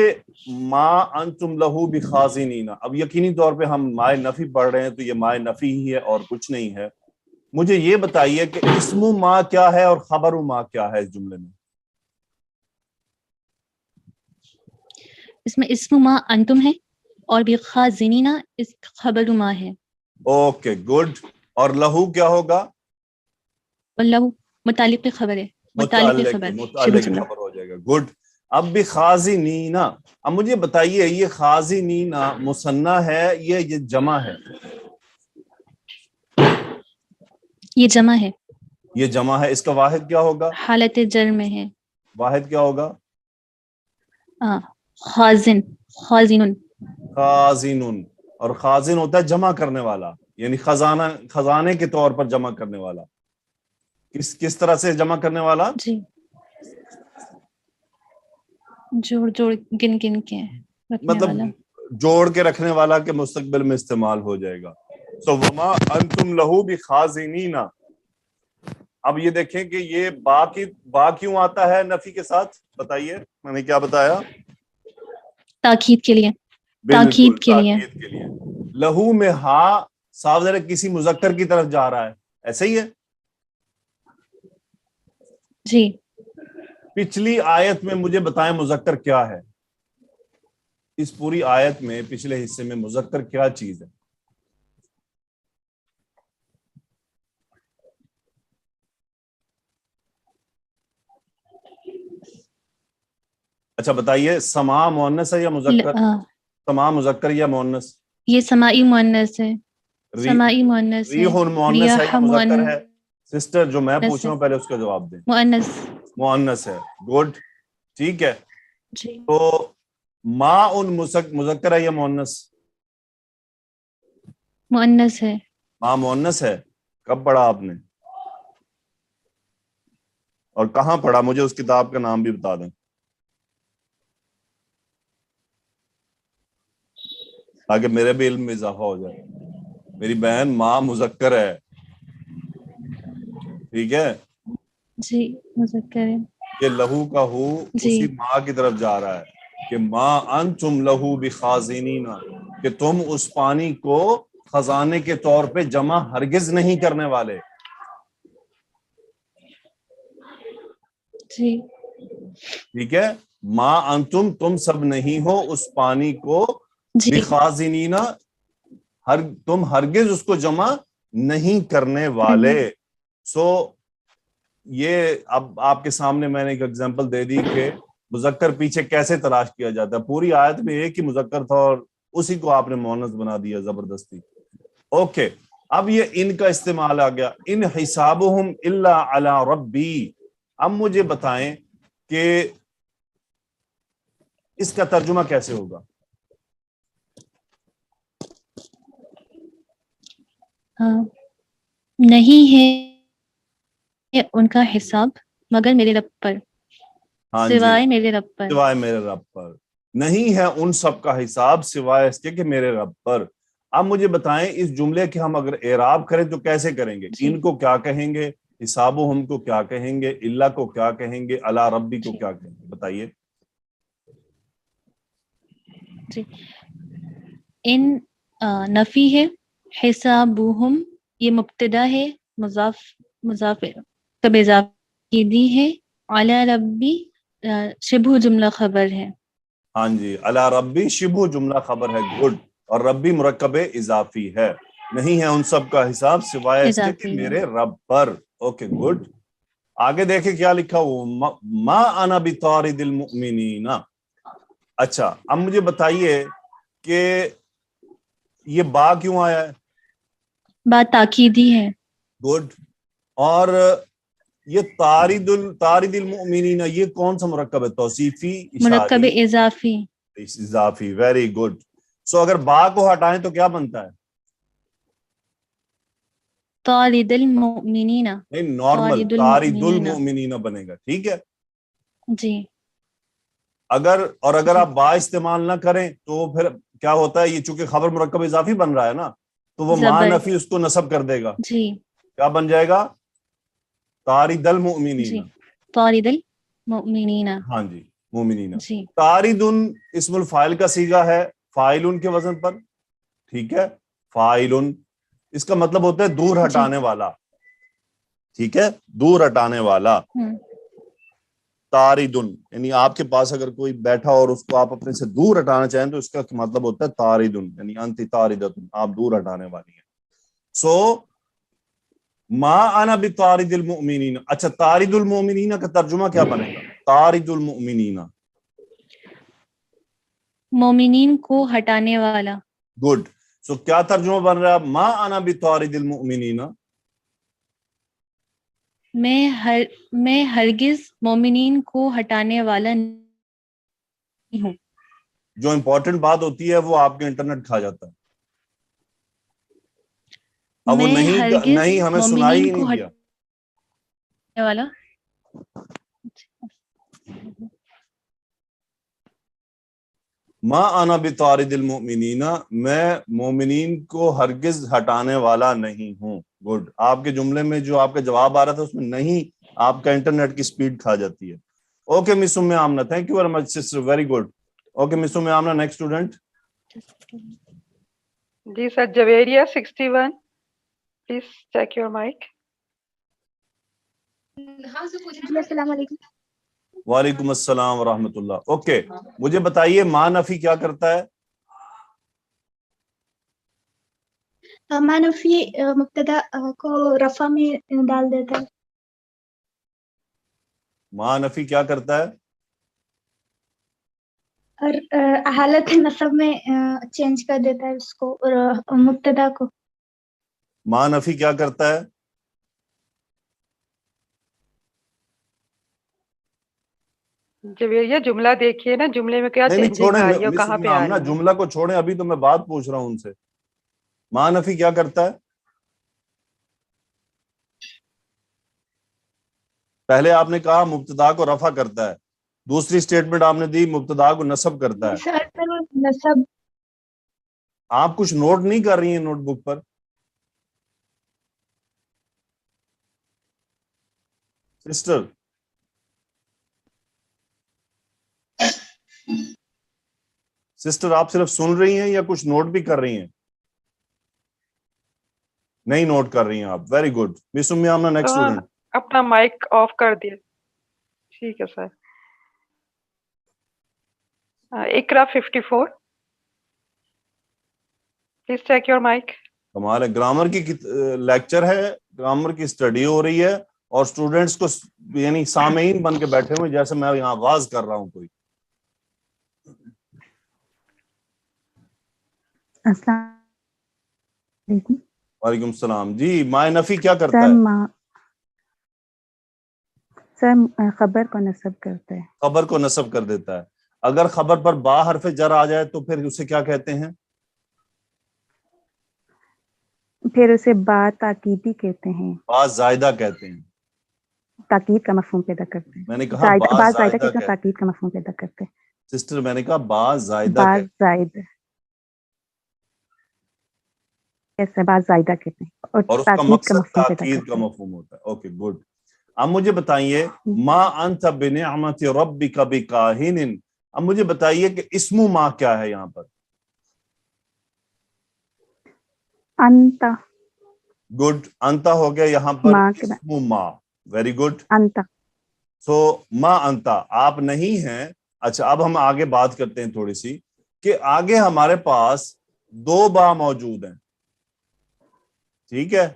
ما انتم لہو بخازنین، اب یقینی طور پہ ہم مائے نفی پڑھ رہے ہیں تو یہ مائے نفی ہی ہے اور کچھ نہیں ہے. مجھے یہ بتائیے کہ اسم ما کیا ہے اور خبر ما کیا ہے اس جملے میں؟ اس میں اسم ما انتم ہے اور بخازنین اس خبر ما ہے. Okay good. اور لہو کیا ہوگا؟ اور لہو متعلق خبر ہے، متعلق خبر ہو جائے گا. گڈ. اب بخازنین، اب مجھے بتائیے یہ خازنین مثنیٰ ہے یہ جمع ہے؟ یہ جمع ہے. یہ جمع ہے. اس کا واحد کیا ہوگا؟ حالت جر میں ہے. واحد کیا ہوگا؟ خازن، خازنن. خازن، اور خازن ہوتا ہے جمع کرنے والا، یعنی خزانے کے طور پر جمع کرنے والا. کس طرح سے جمع کرنے والا؟ جی جوڑ جوڑ گن گن کے رکھنے مطلب والا. جوڑ کے رکھنے والا کے مستقبل میں استعمال ہو جائے گا. سو وما انتم لہو بخازنین. اب یہ دیکھیں کہ یہ با کیوں آتا ہے نفی کے ساتھ؟ بتائیے، میں نے کیا بتایا؟ تاکید کے لیے. بالکل تاکید کے لیے. تاکید کے لیے. لہو میں ہاں صاف ظاہر کسی مذکر کی طرف جا رہا ہے، ایسے ہی ہے. جی پچھلی آیت میں مجھے بتائیں مذکر کیا ہے؟ اس پوری آیت میں پچھلے حصے میں مذکر کیا چیز ہے؟ اچھا بتائیے، سما مؤنث ہے یا مذکر؟ سما مذکر یا مؤنث؟ یہ سمائی مؤنث ہے. سمائی مؤنث ہے. ریح مؤنث ہے یا مذکر ہے؟ سسٹر جو میں پوچھ رہا ہوں پہلے اس کا جواب دیں. مؤنث. مؤنث ہے. گڈ، ٹھیک ہے. جی تو ما ان مذکر ہے یا مؤنث؟ مؤنث ہے. ما مؤنث ہے. کب پڑھا آپ نے اور کہاں پڑھا؟ مجھے اس کتاب کا نام بھی بتا دیں تاکہ میرے بھی علم میں اضافہ ہو جائے. میری بہن ما مذکر ہے، ٹھیک ہے. جی مذکر ہے. یہ لہو کا ہو جی اسی ماں کی طرف جا رہا ہے کہ ما انتم لہو بخازنین، کہ تم اس پانی کو خزانے کے طور پہ جمع ہرگز نہیں کرنے والے. جی ٹھیک ہے. ما انتم، تم سب نہیں ہو اس پانی کو جی بخازنین، تم ہرگز اس کو جمع نہیں کرنے والے. سو یہ اب آپ کے سامنے میں نے ایک ایگزامپل دے دی کہ مذکر پیچھے کیسے تلاش کیا جاتا ہے. پوری آیت میں ایک ہی مذکر تھا اور اسی کو آپ نے مؤنث بنا دیا زبردستی. اوکے، اب یہ ان کا استعمال آ گیا. ان حسابہم الا علی ربی. اب مجھے بتائیں کہ اس کا ترجمہ کیسے ہوگا؟ نہیں ہے ان کا حساب مگر میرے رب پر. ہاں جی، سوائے میرے رب پر. سوائے میرے رب پر. نہیں ہے ان سب کا حساب سوائے اس کے کہ میرے رب پر. اب مجھے بتائیں اس جملے کے ہم اگر اعراب کریں تو کیسے کریں گے؟ جی ان کو کیا کہیں گے؟ حساب ہم کو کیا کہیں گے؟ اللہ کو کیا کہیں گے؟ علی ربی کو جی کیا کہیں گے؟ بتائیے. جی ان نفی ہے. حسابہم یہ مبتدا ہے، مضاف تب اضافی ہے. علی ربی شبہ جملہ خبر ہے. ہاں جی، علی ربی شبہ جملہ خبر ہے. گڈ. اور ربی مرکب اضافی ہے. نہیں ہے ان سب کا حساب سوائے اس کے کہ اضافی ہے. میرے رب پر. Okay good. آگے دیکھیں کیا لکھا ہوا، ما انا بطارد المؤمنین. اچھا اب مجھے بتائیے کہ یہ با کیوں آیا ہے؟ بات تاکیدی ہے. گڈ. اور یہ طارد المؤمنین یہ کون سا مرکب ہے؟ توصیفی، مرکب اشاری، اضافی. اضافی. Very good. سو اگر با کو ہٹائیں تو کیا بنتا ہے؟ طارد المؤمنین. نہیں، نارمل طارد طارد المؤمنین. المؤمنین بنے گا. ٹھیک ہے. جی اگر جی آپ با استعمال نہ کریں تو پھر کیا ہوتا ہے؟ یہ چونکہ خبر مرکب اضافی بن رہا ہے نا، تو وہ ما زبر. نفی اس کو نصب کر دے گا. جی کیا بن جائے گا؟ طارد المؤمنین. جی طارد المؤمنین. ہاں جی، مومنین. جی طارد اسم الفاعل کا صیغہ ہے، فاعل کے وزن پر. ٹھیک ہے. فاعل اس کا مطلب ہوتا ہے دور جی ہٹانے والا. ٹھیک ہے، دور ہٹانے والا. تاردن یعنی آپ کے پاس اگر کوئی بیٹھا اور اس کو آپ اپنے سے دور ہٹانا چاہیں تو اس کا مطلب ہوتا ہے تاردن، یعنی انت تاردتن، آپ دور ہٹانے والی ہیں. سو ما انا بطارد المؤمنین. اچھا طارد المؤمنین کا ترجمہ کیا بنے گا؟ طارد المؤمنین. مومنین کو ہٹانے والا. گڈ. سو کیا ترجمہ بن رہا ہے؟ ما انا بطارد المؤمنین. میں ہرگز مومنین کو ہٹانے والا نہیں ہوں. جو امپورٹنٹ بات ہوتی ہے وہ آپ کے انٹرنیٹ کھا جاتا ہے. اب وہ نہیں ہمیں سنائی ہی نہیں دیا والا. ما انا بطارد المؤمنین، میں مومنین کو ہرگز ہٹانے والا نہیں ہوں. گڈ. آپ کے جملے میں جو آپ کا جواب آ رہا تھا اس میں نہیں، آپ کا انٹرنیٹ کی سپیڈ کھا جاتی ہے. اوکے مس ام Amna, thank you very much sister, very good. Okay miss ام آمنہ، نیکسٹ اسٹوڈنٹ. جی sir Javeria 61 please check your mic. جی السلام علیکم. وعلیکم السلام ورحمۃ اللہ. اوکے مجھے بتائیے ما نفی کیا کرتا ہے؟ ما نفی مبتدا کو رفع میں ڈال دیتا ہے. ما نفی کیا کرتا ہے؟ اور حالت نصب میں چینج کر دیتا ہے اس کو، اور مبتدا کو. ما نفی کیا کرتا ہے؟ جویریہ جملہ دیکھیے نا، جملے میں کیا نہیں چینجنگ چھوڑیں آ رہی ہے اور مس کہاں ام پہ آ آمنہ، رہی ہے. جملہ کو چھوڑیں، ابھی تو میں بات پوچھ رہا ہوں ان سے. ما نفی کیا کرتا ہے؟ پہلے آپ نے کہا مبتدا کو رفع کرتا ہے، دوسری سٹیٹمنٹ آپ نے دی مبتدا کو نصب کرتا ہے. سر نصب. آپ کچھ نوٹ نہیں کر رہی ہیں نوٹ بک پر؟ سسٹر سسٹر آپ صرف سن رہی ہیں یا کچھ نوٹ بھی کر رہی ہیں؟ نہیں نوٹ کر رہی ہیں آپ. Very good. مس ام آمنہ نیکسٹ اسٹوڈنٹ. اپنا مائک آف کر دیا. ٹھیک ہے sir. Iqra 54 please check your mic. کمال ہے، گرامر کی لیکچر ہے، گرامر کی اسٹڈی ہو رہی ہے اور اسٹوڈینٹس کو یعنی سامعین بن کے بیٹھے ہوئے جیسے میں یہاں آغاز کر رہا ہوں کوئی. السلام علیکم. وعلیکم السلام. جی ما نفی کیا کرتا ہے؟ سر خبر کو نصب کرتا ہے. خبر کو نصب کر دیتا ہے. اگر خبر پر با حرف جر آ جائے تو پھر اسے کیا کہتے ہیں؟ پھر اسے با تاکیدی کہتے ہیں. با زائدہ کہتے ہیں. تاکید کا مفہوم پیدا کرتے ہیں. میں نے کہا با با زائدہ کہتے ہیں، کہتے تاکید کا مفہوم پیدا کرتے ہیں. ہیں. سسٹر میں نے کہا با زائدہ با کہتے زائد کیسے با زائدہ کہتے ہیں ہیں اور اس کا تاکید کا مقصد مفہوم پیدا تاکید کرتے کا ہیں. مفہوم ہوتا ہے. Okay good. اب مجھے بتائیے ما انت بنعمت ربک بکاہن، اب مجھے بتائیے کہ اسم ما کیا ہے یہاں پر؟ انتا. گڈ. انتا ہو گیا یہاں پر ماں کے اسم ما. Very good. انتا. سو ما انتا آپ نہیں ہیں. اچھا اب ہم آگے بات کرتے ہیں تھوڑی سی کہ آگے ہمارے پاس دو با موجود ہیں. ٹھیک ہے.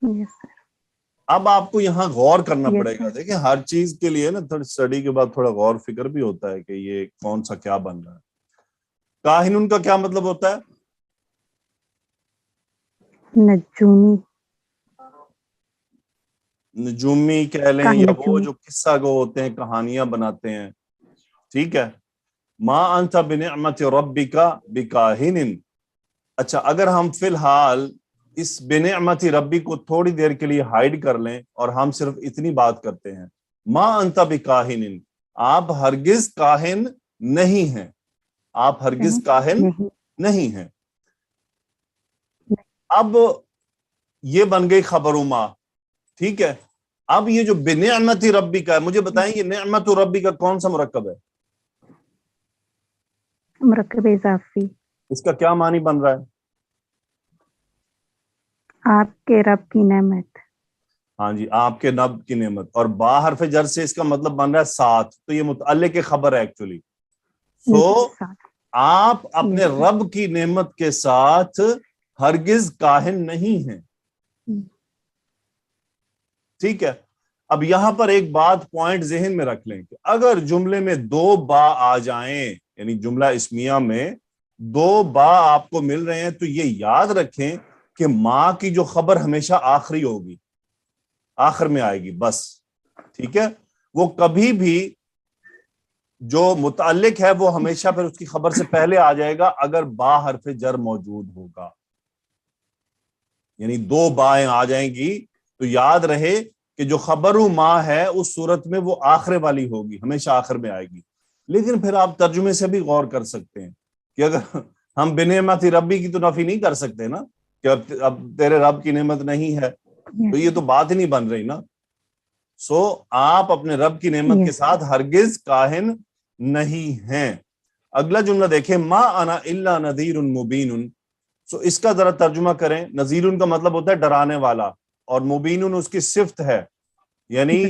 یس سر. اب آپ کو یہاں غور کرنا Yes, پڑے گا. sir. دیکھیں ہر چیز کے لیے نا تھوڑی اسٹڈی کے بعد تھوڑا غور فکر بھی ہوتا ہے کہ یہ کون سا کیا بن رہا ہے. کاہن کا کیا مطلب ہوتا ہے؟ نجومی. نجومی کہہ لیں کاہن یا وہ نجومی. جو قصہ گو ہوتے ہیں، کہانیاں بناتے ہیں. ٹھیک ہے. ما انت بنعمت ربک بکاہن. اچھا اگر ہم فی الحال اس بنعمت ربی کو تھوڑی دیر کے لیے ہائیڈ کر لیں اور ہم صرف اتنی بات کرتے ہیں، ما انت بکاہن، آپ ہرگز کاہن نہیں ہیں. آپ ہرگز کاہن نہیں. نہیں ہیں. اب یہ بن گئی خبر ما. ٹھیک ہے. اب یہ جو بنعمت ربی کا ہے، مجھے بتائیں یہ نعمت ربی کا کون سا مرکب ہے؟ مرکب اضافی. اس کا کیا معنی بن رہا ہے؟ آپ کے رب کی نعمت. ہاں جی، آپ کے رب کی نعمت. اور با حرف جر سے اس کا مطلب بن رہا ہے ساتھ، تو یہ متعلق خبر ہے ایکچولی. سو آپ اپنے Yes, sir. رب کی نعمت کے ساتھ ہرگز کاہن نہیں ہیں. ٹھیک ہے. اب یہاں پر ایک بات پوائنٹ ذہن میں رکھ لیں کہ اگر جملے میں دو با آ جائیں، یعنی جملہ اسمیہ میں دو با آپ کو مل رہے ہیں، تو یہ یاد رکھیں کہ ماں کی جو خبر ہمیشہ آخری ہوگی، آخر میں آئے گی بس. ٹھیک ہے. وہ کبھی بھی جو متعلق ہے وہ ہمیشہ پھر اس کی خبر سے پہلے آ جائے گا اگر با حرف جر موجود ہوگا، یعنی دو بائیں آ جائیں گی تو یاد رہے کہ جو خبر ما ہے اس صورت میں وہ آخر والی ہوگی، ہمیشہ آخر میں آئے گی. لیکن پھر آپ ترجمے سے بھی غور کر سکتے ہیں کہ اگر ہم بنعمت ربی کی تو نفی نہیں کر سکتے نا کہ اب تیرے رب کی نعمت نہیں ہے، تو یہ تو بات ہی نہیں بن رہی نا. سو آپ اپنے رب کی نعمت کے ساتھ ہرگز کاہن نہیں ہیں. اگلا جملہ دیکھیں، ما انا الا نذیر مبین. سو اس کا ذرا ترجمہ کریں. نذیر کا مطلب ہوتا ہے ڈرانے والا، اور مبین اس کی صفت ہے، یعنی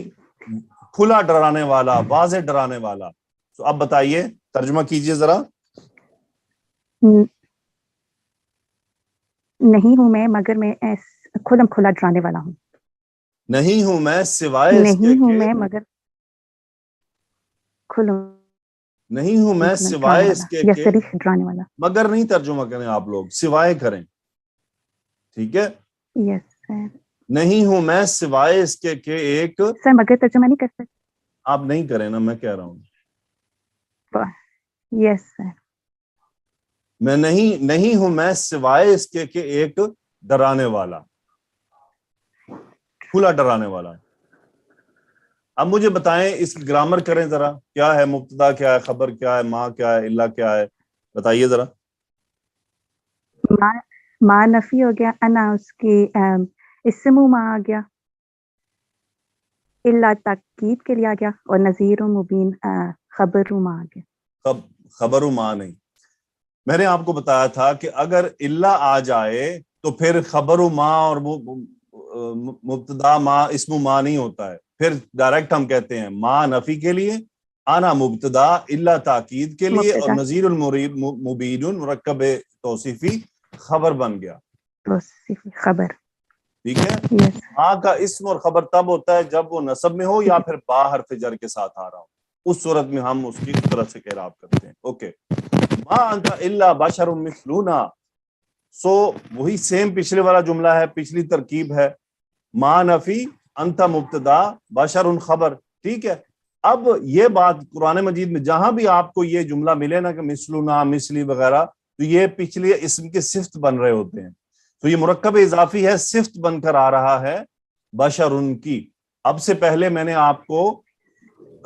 کھلا ڈرانے والا، واضح ڈرانے والا. سو اب بتائیے، ترجمہ کیجئے ذرا. نہیں ہوں میں مگر میں کھلم کھلا ڈرانے والا ہوں. نہیں ہوں میں سوائے اس کے نہیں ہوں کہ میں مگر کھلم نہیں ہوں میں ڈرانے سوائے اس والا کے یا کہ صریح ڈرانے والا. مگر نہیں ترجمہ کریں آپ لوگ، سوائے کریں. ٹھیک ہے، یس سر. نہیں ہوں میں سوائے اس کے کہ ایک. سر مگر ترجمہ نہیں کر سکتے. آپ نہیں کریں نا، میں کہہ رہا ہوں. یس سر. میں نہیں ہوں میں سوائے اس کے کہ ایک ڈرانے والا، کھلا ڈرانے والا. اب مجھے بتائیں، اس کی گرامر کریں ذرا، کیا ہے مبتدا، کیا ہے خبر، کیا ہے ما، کیا ہے الا، کیا ہے، بتائیے ذرا. ما نفی ہو گیا، انا اس کی اسم ما آ گیا، الا تاکید کے لیے آ گیا، اور نذیر مبین خبر ما آ گیا. خبر ما نہیں. میں نے آپ کو بتایا تھا کہ اگر الا آ جائے تو پھر خبر ما اور مبتدا ما اسم ما نہیں ہوتا ہے، پھر ڈائریکٹ ہم کہتے ہیں ما نفی کے لیے، انا مبتدا، الا تاکید کے لیے، اور مبتدا نذیر المبین مرکب توصیفی خبر بن گیا. توصیفی خبر. ٹھیک ہے. یس. ما کا اسم اور خبر تب ہوتا ہے جب وہ نصب میں ہو یا پھر با حرف جر کے ساتھ آ رہا ہو، اس صورت میں ہم اس کی اس طرح سے اعراب کرتے ہیں. اوکے. ما انت الا بشر مثلنا. سو وہی سیم پچھلے والا جملہ ہے، پچھلی ترکیب ہے. ما نفی، انت مبتدا، بشر خبر. ٹھیک ہے. اب یہ بات قرآن مجید میں جہاں بھی آپ کو یہ جملہ ملے نا کہ مثلنا، مثلی وغیرہ، تو یہ پچھلے اسم کے صفت بن رہے ہوتے ہیں. تو یہ مرکب اضافی ہے، صفت بن کر آ رہا ہے بشر کی. اب سے پہلے میں نے آپ کو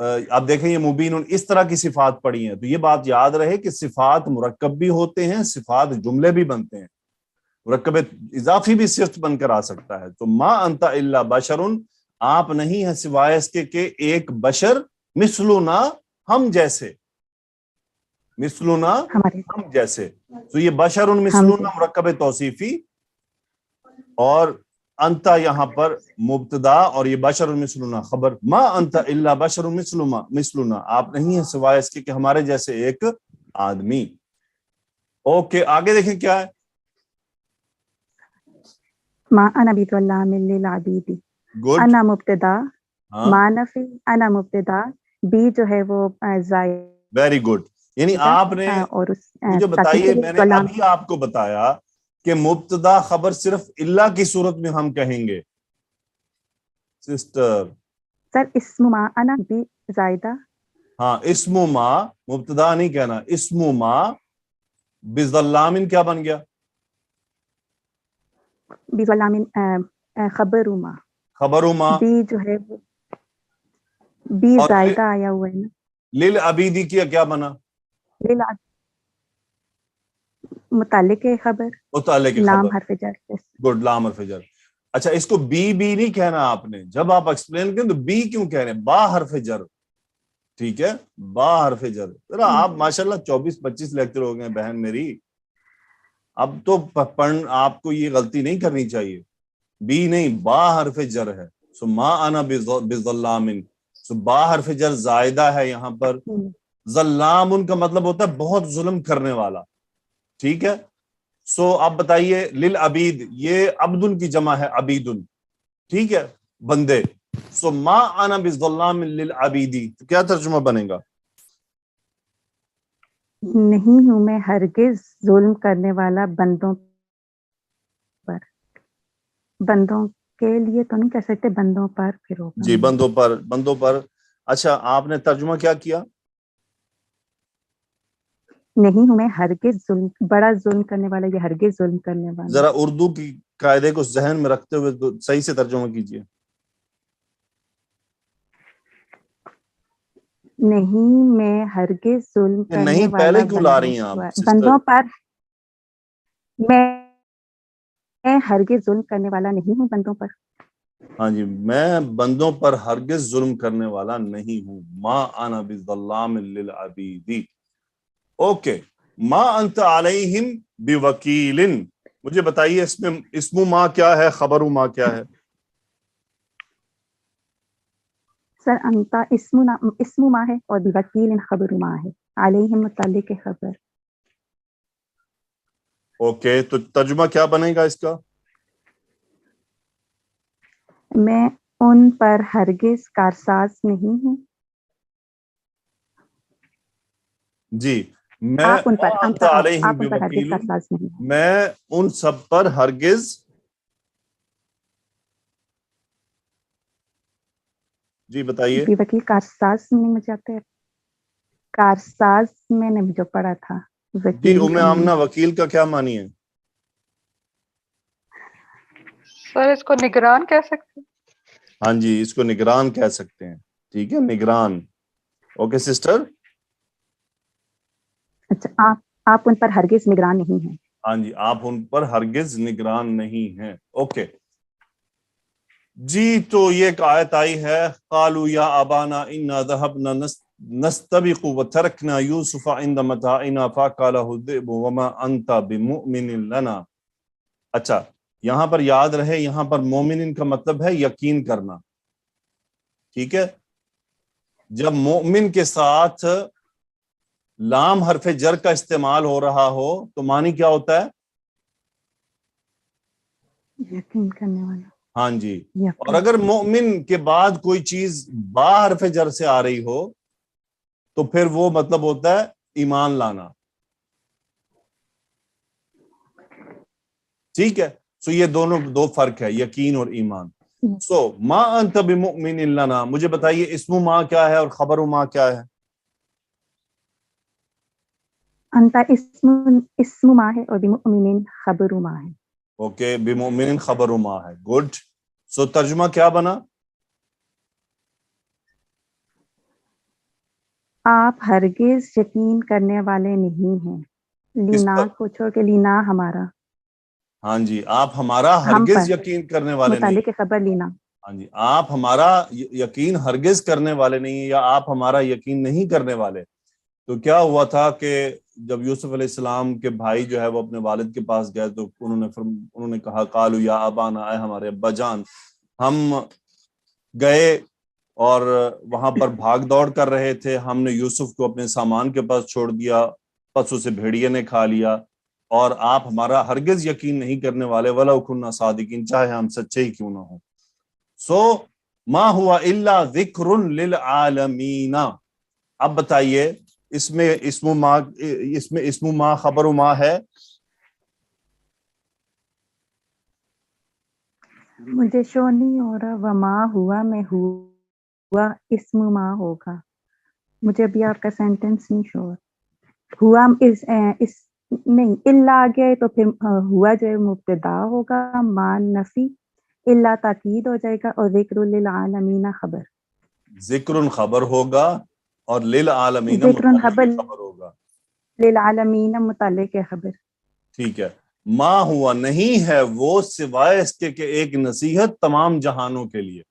آپ دیکھیں یہ مبین اس طرح کی صفات پڑھی ہیں، تو یہ بات یاد رہے کہ صفات مرکب بھی ہوتے ہیں، صفات جملے بھی بنتے ہیں. مرکب اضافی بھی صفت بن کر آ سکتا ہے. تو ما انت الا بشر، آپ نہیں ہیں سوائے اس کے کہ ایک بشر، مثلنا ہم جیسے، مثلنا ہمارے ہم جیسے. تو یہ بشر مثلنا مرکب توصیفی، اور انتا یہاں پر مبتدا، اور یہ بشر مثلنا خبر. ما انت الا بشر مثلنا، آپ نہیں ہیں سوائے اس کے کہ ہمارے جیسے ایک آدمی. اوکے، آگے دیکھیں کیا ہے. ما انا بظلام للعبید. گڈ. انا مبتدا، ہاں، ما نفی، انا مبتدا، بی جو ہے وہ زائدہ، ویری گڈ. یعنی آپ نے اور اس مجھے تاکید بتائیے، کے لیے میں نے غلام. ابھی آپ کو بتایا کہ مبتدا خبر صرف اللہ کی صورت میں ہم کہیں گے. سسٹر، سر اسم ما انا بی زائدہ. ہاں، اسم ما، مبتدا نہیں کہنا. اسم ما بظلام کیا بن گیا؟ بظلام خبر ما. خبر ما. بی جو ہے وہ بی اور زائدہ آیا ہوا ہے نا. للعبیدی کیا بنا؟ متعلق ہے خبر، متعلق لام خبر. حرف جر سے. گڈ، لام حرف جر. اچھا، اس کو بی نہیں کہنا آپ نے، جب آپ ایکسپلین کریں تو بی کیوں کہہ رہے ہیں؟ با حرف جر. ٹھیک ہے، با حرف جر. ذرا آپ ماشاءاللہ 24-25 لیکچر ہو گئے بہن میری، اب تو آپ کو یہ غلطی نہیں کرنی چاہیے. بی نہیں، با حرف جر ہے. سو ما انا بظلام، سو با حرف جر زائدہ ہے یہاں پر. ظلام ان کا مطلب ہوتا ہے بہت ظلم کرنے والا. ٹھیک ہے. سو آپ بتائیے، للعبید، یہ عبدن کی جمع ہے، عبیدن. ٹھیک ہے، بندے. سو ما انا بظلام للعبیدی، تو کیا ترجمہ بنے گا؟ نہیں ہوں میں ہرگز ظلم کرنے والا بندوں پر. بندوں کے لیے تو نہیں کہہ سکتے، بندوں پر پھر ہوگا. جی، بندوں پر. اچھا، آپ نے ترجمہ کیا کیا؟ نہیں ہوں میں ہرگز ظلم، بڑا ظلم کرنے والا یا ہرگز ظلم کرنے والا. ذرا اردو کی قاعدے کو ذہن میں رکھتے ہوئے تو صحیح سے ترجمہ کیجیے. نہیں میں ہرگز ظلم کرنے نہیں والا پہلے کیوں لا رہی ہیں آپ بندوں سسٹر؟ پر میں ہرگز ظلم کرنے والا نہیں ہوں بندوں پر. ہاں جی، میں بندوں پر ہرگز ظلم کرنے والا نہیں ہوں. ما انا بظلام للعبید. اوکے، ما انت علیہم بوکیل. مجھے بتائیے اس میں اسم ما کیا ہے، خبر ما کیا ہے؟ سر انتا اسم ما ہے اور بوکیل خبر ما ہے. علیہم متعلق خبر. اوکے، تو ترجمہ کیا بنے گا اس کا؟ میں ان پر ہرگز کارساز نہیں ہوں. جی، میں آپ ان پر انت آپ علیہم ان پر ہرگز بوکیل، کارساز نہیں ہیں. میں ان سب پر ہرگز، جی بتائیے. وکیل کارساز میں مجھے آتا ہے، کارساز میں نے جو پڑھا تھا جی وکیل ام کا آمنہ، وکیل کا کیا معنی ہے؟ سر اس کو نگران کہہ سکتے ہیں. ہاں جی، اس کو نگران کہہ سکتے ہیں. ٹھیک ہے، نگران. Okay sister. اچھا آپ ان پر ہرگز نگران نہیں ہیں. ہاں جی، آپ ان پر ہرگز نگران نہیں ہیں. اوکے جی، تو یہ ایک آیت آئی ہے، قالوا یا ابانا انا ذهبنا نستبق وتركنا يوسف عند متاعنا فاكله الذئب وما انت بمؤمن لنا. اچھا، یہاں پر یاد رہے، یہاں پر مومن کا مطلب ہے یقین کرنا. ٹھیک ہے، جب مومن کے ساتھ لام حرف جر کا استعمال ہو رہا ہو تو معنی کیا ہوتا ہے؟ یقین کرنے والا. ہاں جی. اور یقین. اگر مومن کے بعد کوئی چیز با حرف جر سے آ رہی ہو تو پھر وہ مطلب ہوتا ہے ایمان لانا. ٹھیک ہے، سو یہ دو فرق ہے، یقین اور ایمان. سو ما انت بمؤمن لنا، مجھے بتائیے اسم ما کیا ہے اور خبر ما کیا ہے؟ انتا اسم ما ہے اور بمؤمن خبر ما ہے. اوکے، بمؤمن خبر ما ہے. گڈ. سو ترجمہ کیا بنا؟ آپ ہرگز یقین کرنے والے نہیں ہیں. کس لینا پر؟ کو چھوڑ کے لینا ہمارا. ہاں جی، آپ ہمارا ہم ہرگز پر یقین کرنے والے نہیں. متعلق خبر لینا. ہاں جی، آپ ہمارا یقین ہرگز کرنے والے نہیں، یا آپ ہمارا یقین نہیں کرنے والے. تو کیا ہوا تھا کہ جب یوسف علیہ السلام کے بھائی جو ہے وہ اپنے والد کے پاس گئے تو انہوں نے کہا قالوا یا ابانا، اے ہمارے ابا جان. ہم گئے اور وہاں پر بھاگ دوڑ کر رہے تھے، ہم نے یوسف کو اپنے سامان کے پاس چھوڑ دیا، پس اسے بھیڑیے نے کھا لیا، اور آپ ہمارا ہرگز یقین نہیں کرنے والے، وَلَوْ كُنَّا صَادِقِينَ، چاہے ہم سچے ہی کیوں نہ ہوں. سو ما ہوا الا ذکر للعالمین. اب بتائیے اس میں اسم ما خبر ما ہے. مجھے شو نہیں ہو رہا. وما ہوا میں ہوا اسم ما ہوگا. مجھے ابھی آپ کا سینٹینس نہیں شو ہوا. نہیں الا آ گیا ہے تو پھر ہوا جو ہے مبتدا ہوگا، ما نفی، الا تاکید ہو جائے گا، اور ذکر للعالمین خبر. ذکر خبر ہوگا اور للعالمین ذکر خبر متعلق خبر ہوگا. للعالمین متعلق خبر. ٹھیک ہے، ما ہوا نہیں ہے وہ سوائے اس کے کہ ایک نصیحت تمام جہانوں کے لیے.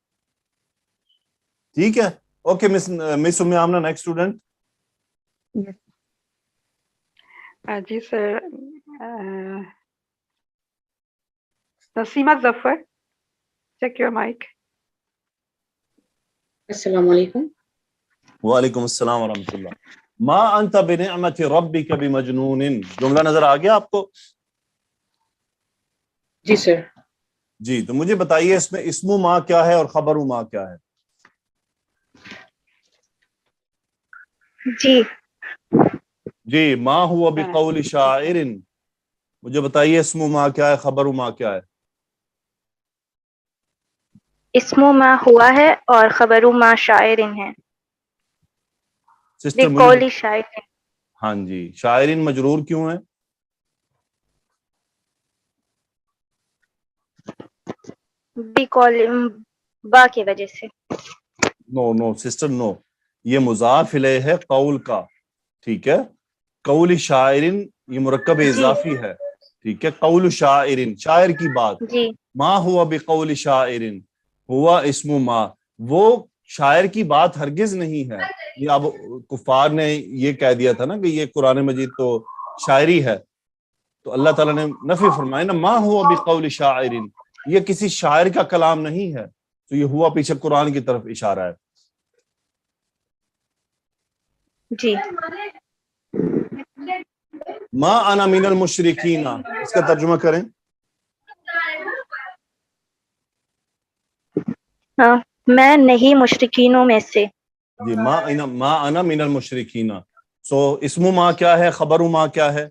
ٹھیک ہے. اوکے مس ام آمنہ، نیکسٹ اسٹوڈنٹ. Yes. جی sir, Naseema Zafar, check your mic. السلام علیکم. وعلیکم السلام ورحمۃ اللہ. ما انت بنعمت ربک بمجنون، جملہ نظر آ گیا آپ کو؟ جی سر. جی، تو مجھے بتائیے اس میں اسم ما کیا ہے اور خبر ما کیا ہے؟ جی جی، ما ہوا بقول شاعر، مجھے بتائیے اسم ما کیا ہے، خبر ما کیا ہے؟ اسم ما ہوا ہے اور خبر ما شاعر ہے. سسٹر بقول شاعر. ہاں جی, شاعرین مجرور کیوں ہے؟ با کی وجہ سے. نو سسٹر نو, یہ مضاف الیہ ہے قول کا, ٹھیک ہے. قول شاعرین یہ مرکب اضافی ہے, ٹھیک ہے. قول شاعرین شاعر کی بات, جی ما ہوا بقول شاعرین ہوا اسم ما, وہ شاعر کی بات ہرگز نہیں ہے. یہ اب کفار نے یہ کہہ دیا تھا نا کہ یہ قرآن مجید تو شاعری ہے, تو اللہ تعالیٰ نے نفی فرمایا نا, ما ہوا بقول شاعرین, یہ کسی شاعر کا کلام نہیں ہے. تو یہ ہوا پیچھے قرآن کی طرف اشارہ ہے. جی. ما انا من المشرکین, اس کا ترجمہ کریں. ہاں, میں نہیں مشرکینوں میں سے. جی, ما انا من المشرکین. سو اسم ما کیا ہے, خبر ما کیا ہے؟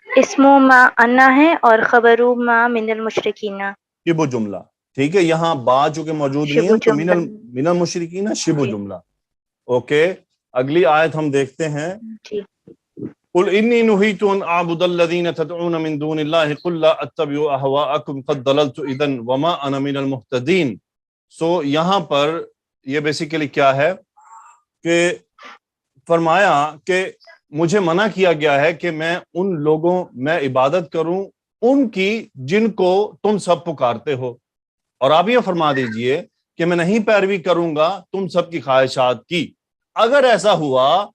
اسم ما انا ہے اور خبر ما من المشرکین. شبہ جملہ, ٹھیک ہے. یہاں با چونکہ موجود نہیں شبہ ہے تو جملہ. من المشرکین شبہ جی. جملہ. اوکے, اگلی آیت ہم دیکھتے ہیں. جی. قل انی نہیت ان اعبد الذین تدعون من دون اللہ قل لا اتبع اہواءکم قد ضللت اذا وما انا من المہتدین. سو یہاں پر یہ بیسیکلی کیا ہے کہ فرمایا کہ مجھے منع کیا گیا ہے کہ میں ان لوگوں میں عبادت کروں ان کی جن کو تم سب پکارتے ہو, اور آپ یہ فرما دیجئے کہ میں نہیں پیروی کروں گا تم سب کی خواہشات کی. اگر ایسا ہوا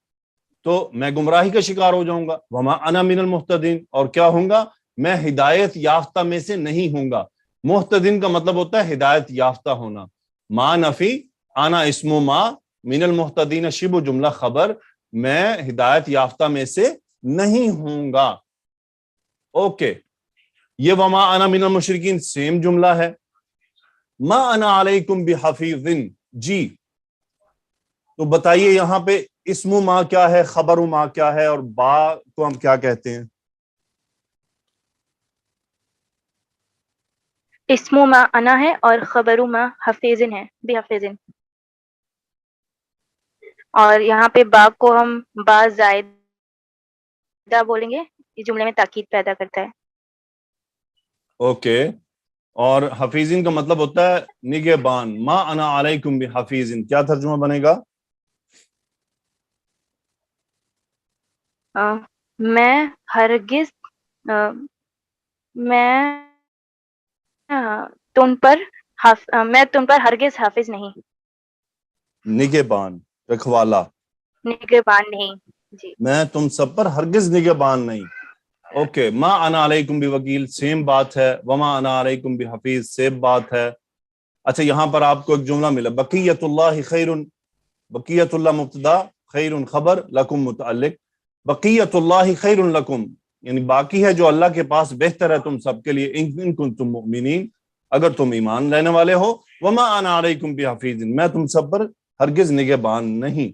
تو میں گمراہی کا شکار ہو جاؤں گا. وما انا من المہتدین, اور کیا ہوں گا, میں ہدایت یافتہ میں سے نہیں ہوں گا. محتدین کا مطلب ہوتا ہے ہدایت یافتہ ہونا. ما نفی, انا اسم ما, من المہتدین شبہ جملہ خبر, میں ہدایت یافتہ میں سے نہیں ہوں گا. اوکے, یہ وما انا من المشرکین سیم جملہ ہے. ما انا علیکم بحفیظ, جی تو بتائیے یہاں پہ اسم ما کیا ہے, خبر ما کیا ہے, اور با کو ہم کیا کہتے ہیں؟ اسم ما انا ہے اور خبر ما حفیظن ہے, بحفیظن. اور یہاں پہ با کو ہم با زائدہ بولیں گے, اس جملے میں تاکید پیدا کرتا ہے. اوکے, اور حفیظین کا مطلب ہوتا ہے نگہبان. ما انا علیکم بحفیظ, کیا ترجمہ بنے گا؟ میں ہرگز میں تم پر ہرگز حافظ نہیں. نگہبان, رکھوالا. نگہبان نہیں. جی. میں تم سب پر ہرگز نگہبان نہیں. اوکے, ما انا علیکم بوکیل سیم بات ہے, وما انا علیکم بحفیظ سیم بات ہے. اچھا, یہاں پر آپ کو ایک جملہ ملا, بقیت اللہ خیر, بقیت اللہ مبتدا, خیر خبر, لکم متعلق. بقیت اللہ خیر لکم, یعنی باقی ہے جو اللہ کے پاس بہتر ہے تم سب کے لیے, ان کنتم مؤمنین, اگر تم ایمان لینے والے ہو. وما انا علیکم بحفیظ, میں تم سب پر ہرگز نگہبان نہیں.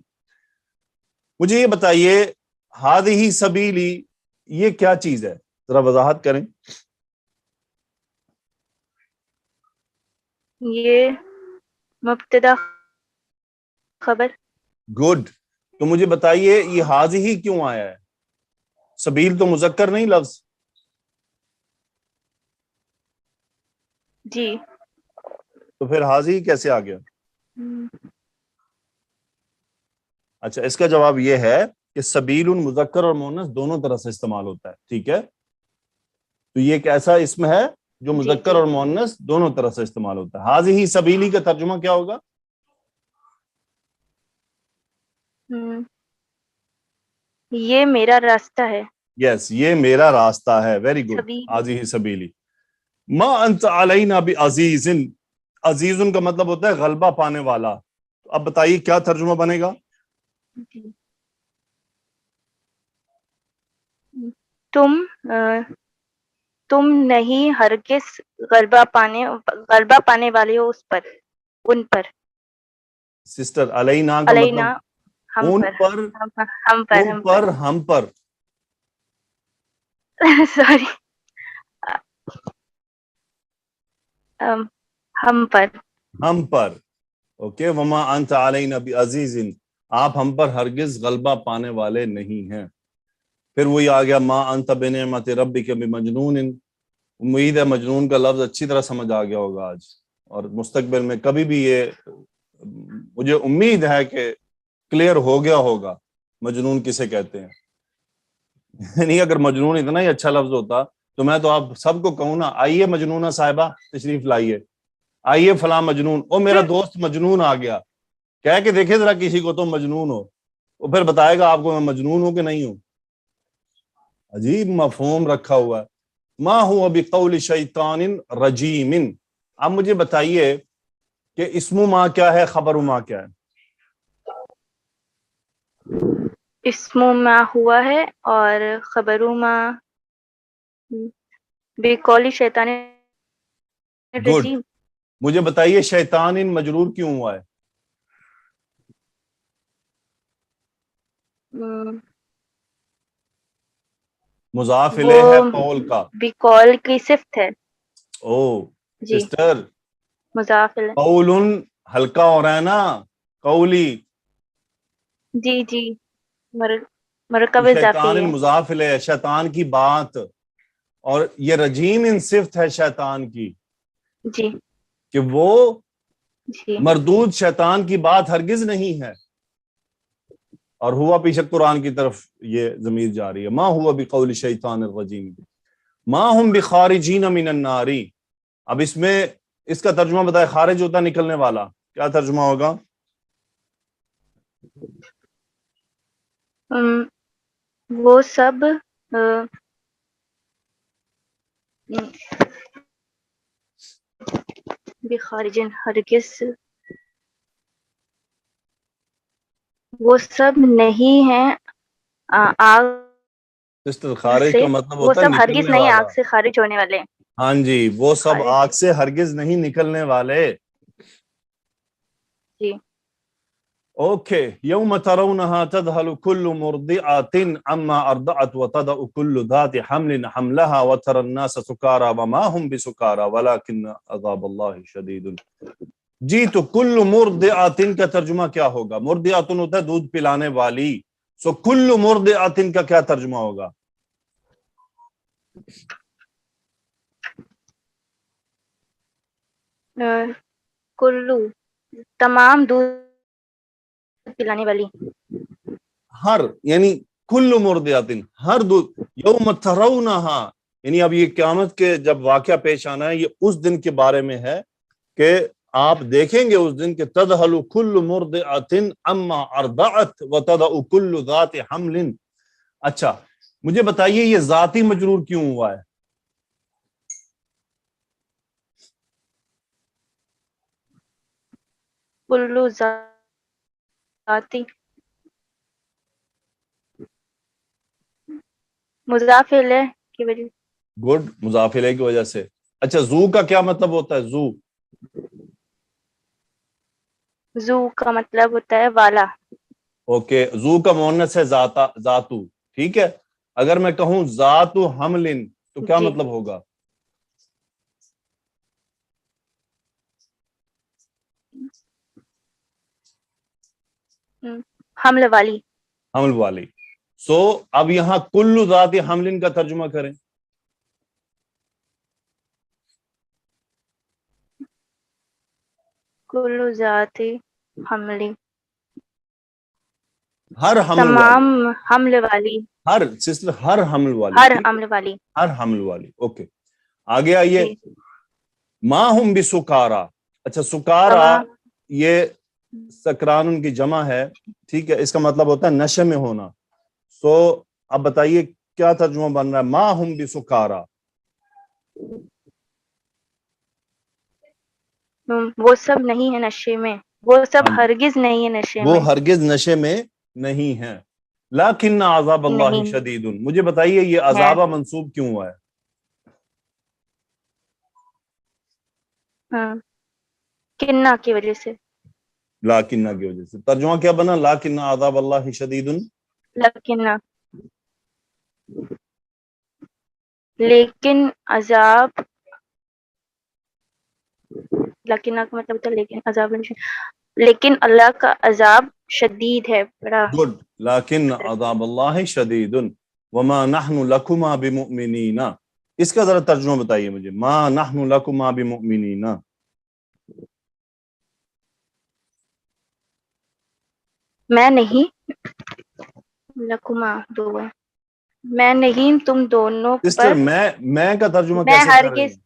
مجھے یہ بتائیے ہذہ سبیلی, یہ کیا چیز ہے, ذرا وضاحت کریں. یہ مبتدا خبر. گڈ, تو مجھے بتائیے یہ ہذہ کیوں آیا ہے؟ سبیل تو مذکر نہیں لفظ. جی. تو پھر ہذہ کیسے آ گیا؟ اچھا, اس کا جواب یہ ہے کہ سبیل مذکر اور مؤنث دونوں طرح سے استعمال ہوتا ہے, ٹھیک ہے. تو یہ ایک ایسا اسم ہے جو مذکر اور مؤنث دونوں طرح سے استعمال ہوتا ہے. ہذہ سبیلی کا ترجمہ کیا ہوگا؟ یہ میرا راستہ ہے. یس, یہ میرا راستہ ہے. ویری گڈ, سبیل. ہذہ سبیلی. ما انت علینا بعزیز, عزیز کا مطلب ہوتا ہے غلبہ پانے والا. اب بتائیے کیا ترجمہ بنے گا؟ تم نہیں ہرگز غلبہ پانے والے ہو اس پر, ان پر. سسٹر, علینا کا علینا مطلب ہم ان پر, ان پر, ہم پر. سوری, ہم پر. ہم پر. اوکے, وما انت علینا بعزیز, آپ ہم پر ہرگز غلبہ پانے والے نہیں ہیں. پھر وہی آ گیا ما انت بنعمت ربک بمجنون. امید ہے مجنون کا لفظ اچھی طرح سمجھ آ گیا ہوگا آج, اور مستقبل میں کبھی بھی یہ مجھے امید ہے کہ کلیئر ہو گیا ہوگا مجنون کسے کہتے ہیں. یعنی اگر مجنون اتنا ہی اچھا لفظ ہوتا تو میں تو آپ سب کو کہوں نا, آئیے مجنونہ صاحبہ تشریف لائیے, آئیے فلاں مجنون, او میرا دوست مجنون آ گیا, کہہ کے دیکھے ذرا کسی کو تم مجنون ہو, وہ پھر بتائے گا آپ کو میں مجنون ہوں کہ نہیں ہوں. عجیب مفہوم رکھا ہوا ہے. ما ہوا بقول شیطان رجیم. اب مجھے بتائیے کہ اسم ما کیا ہے, خبر ما کیا ہے؟ اسم ما ہوا ہے اور خبر ما بقول شیطان گڈ. الرجیم. مجھے بتائیے شیطان مجرور کیوں ہوا ہے؟ مضاف وہ الیہ ہے قول کا. بقول کی صفت ہے. او جی سسٹر, مضاف الیہ. قول ہلکا ہو رہا ہے نا, قولی. جی جی مرکب اضافی شیطان ہے. مضاف الیہ, شیطان کی بات, اور یہ رجیم ان صفت ہے شیطان کی جی کہ وہ جی مردود شیطان کی بات ہرگز نہیں ہے. اور ہوا پیچھے قرآن کی طرف یہ ضمیر جا رہی ہے, ما ہوا بقول شیطان الرجیم ما ہم بخارجین من النار. اب اس میں اس کا ترجمہ بتائے, خارج ہوتا نکلنے والا, کیا ترجمہ ہوگا؟ وہ سب بخارجن ہرگز وہ سب نہیں ہیں آگ سسٹر, خارج سے, کا مطلب وہ ہوتا ہے سب ہرگز نکلنے نہیں والا. آگ سے خارج ہونے والے. ہاں جی, وہ سب خارج, آگ سے ہرگز نہیں نکلنے والے. جی اوکے. یوم ترونها تذهل كل مرضعة عما ارضعت وتضع كل ذات حمل حملها وترى الناس سكارى وما هم بسكارى ولكن عذاب الله شدید. جی تو کل مرضعة کا ترجمہ کیا ہوگا؟ مرضعة ہوتا ہے دودھ پلانے والی, سو کل مرضعة کا کیا ترجمہ ہوگا؟ کلو تمام دودھ پلانے والی. ہر, یعنی کل مرضعة, ہر دودھ. یوم ترونها, یعنی اب یہ قیامت کے جب واقعہ پیش آنا ہے, یہ اس دن کے بارے میں ہے کہ آپ دیکھیں گے اس دن کہ تذهل كل مرضعة عما ارضعت وتضع كل ذات حمل. اچھا مجھے بتائیے یہ ذاتی مجرور کیوں ہوا ہے؟ کلو ذاتی مضاف الیہ کی وجہ. گڈ, مضاف الیہ کی وجہ سے. اچھا زو کا کیا مطلب ہوتا ہے؟ زو زو کا مطلب ہوتا ہے والا. اوکے, زو کا مؤنث ہے ذاتو, ٹھیک ہے. اگر میں کہوں ذات حمل تو کیا جی مطلب ہوگا؟ حمل والی. حمل والی. سو اب یہاں کل ذات حمل کا ترجمہ کریں. کلو ذاتی حملی, ہر حمل والی, تمام حمل والی, ہر سسٹر ہر حمل والی, ہر ٹھیک ہے؟ حمل والی. ہر حمل والی. اوکے آگے آئیے. جی ما ہم بسکارا. اچھا سکارا یہ سکران ان کی جمع ہے, ٹھیک ہے, اس کا مطلب ہوتا ہے نشے میں ہونا. سو اب بتائیے کیا ترجمہ بن رہا ہے؟ ما ہم بسکارا. وہ سب نہیں ہے نشے میں, وہ سب ہاں جی, ہرگز نہیں ہے نشے وہ میں. ہرگز نشے میں نہیں ہے. لیکن عذاب اللہ نہیں شدید. مجھے بتائیے یہ ہے. عذاب منصوب کیوں ہوا ہے؟ ہاں کنہ کی وجہ سے. لاکنہ کی وجہ سے. ترجمہ کیا بنا؟ لاکن عذاب اللہ شدید. لیکن عذاب, لیکن کا مطلب ہوتا ہے لیکن عذاب. لیکن اللہ کا عذاب شدید ہے بڑا. گڈ. لیکن عذاب اللہ شدید وما نحن لکما بمؤمنین. اس کا ذرا ترجمہ بتائیے مجھے. ما نحن لکما بمؤمنین. میں نہیں لکما دو ہے. میں نہیں تم دونوں سسٹر پر. میں کا ترجمہ میں کیسے کر رہی ہرگز. ہیں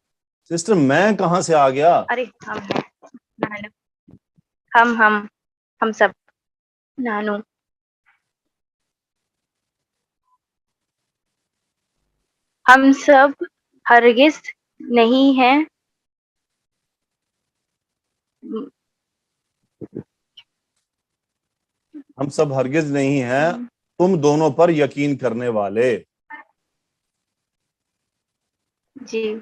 سسٹر؟ میں کہاں سے آ گیا؟ ارے ہم سب نانو. ہم سب ہرگز نہیں ہیں. ہم سب ہرگز نہیں ہیں تم دونوں پر یقین کرنے والے. جی ہم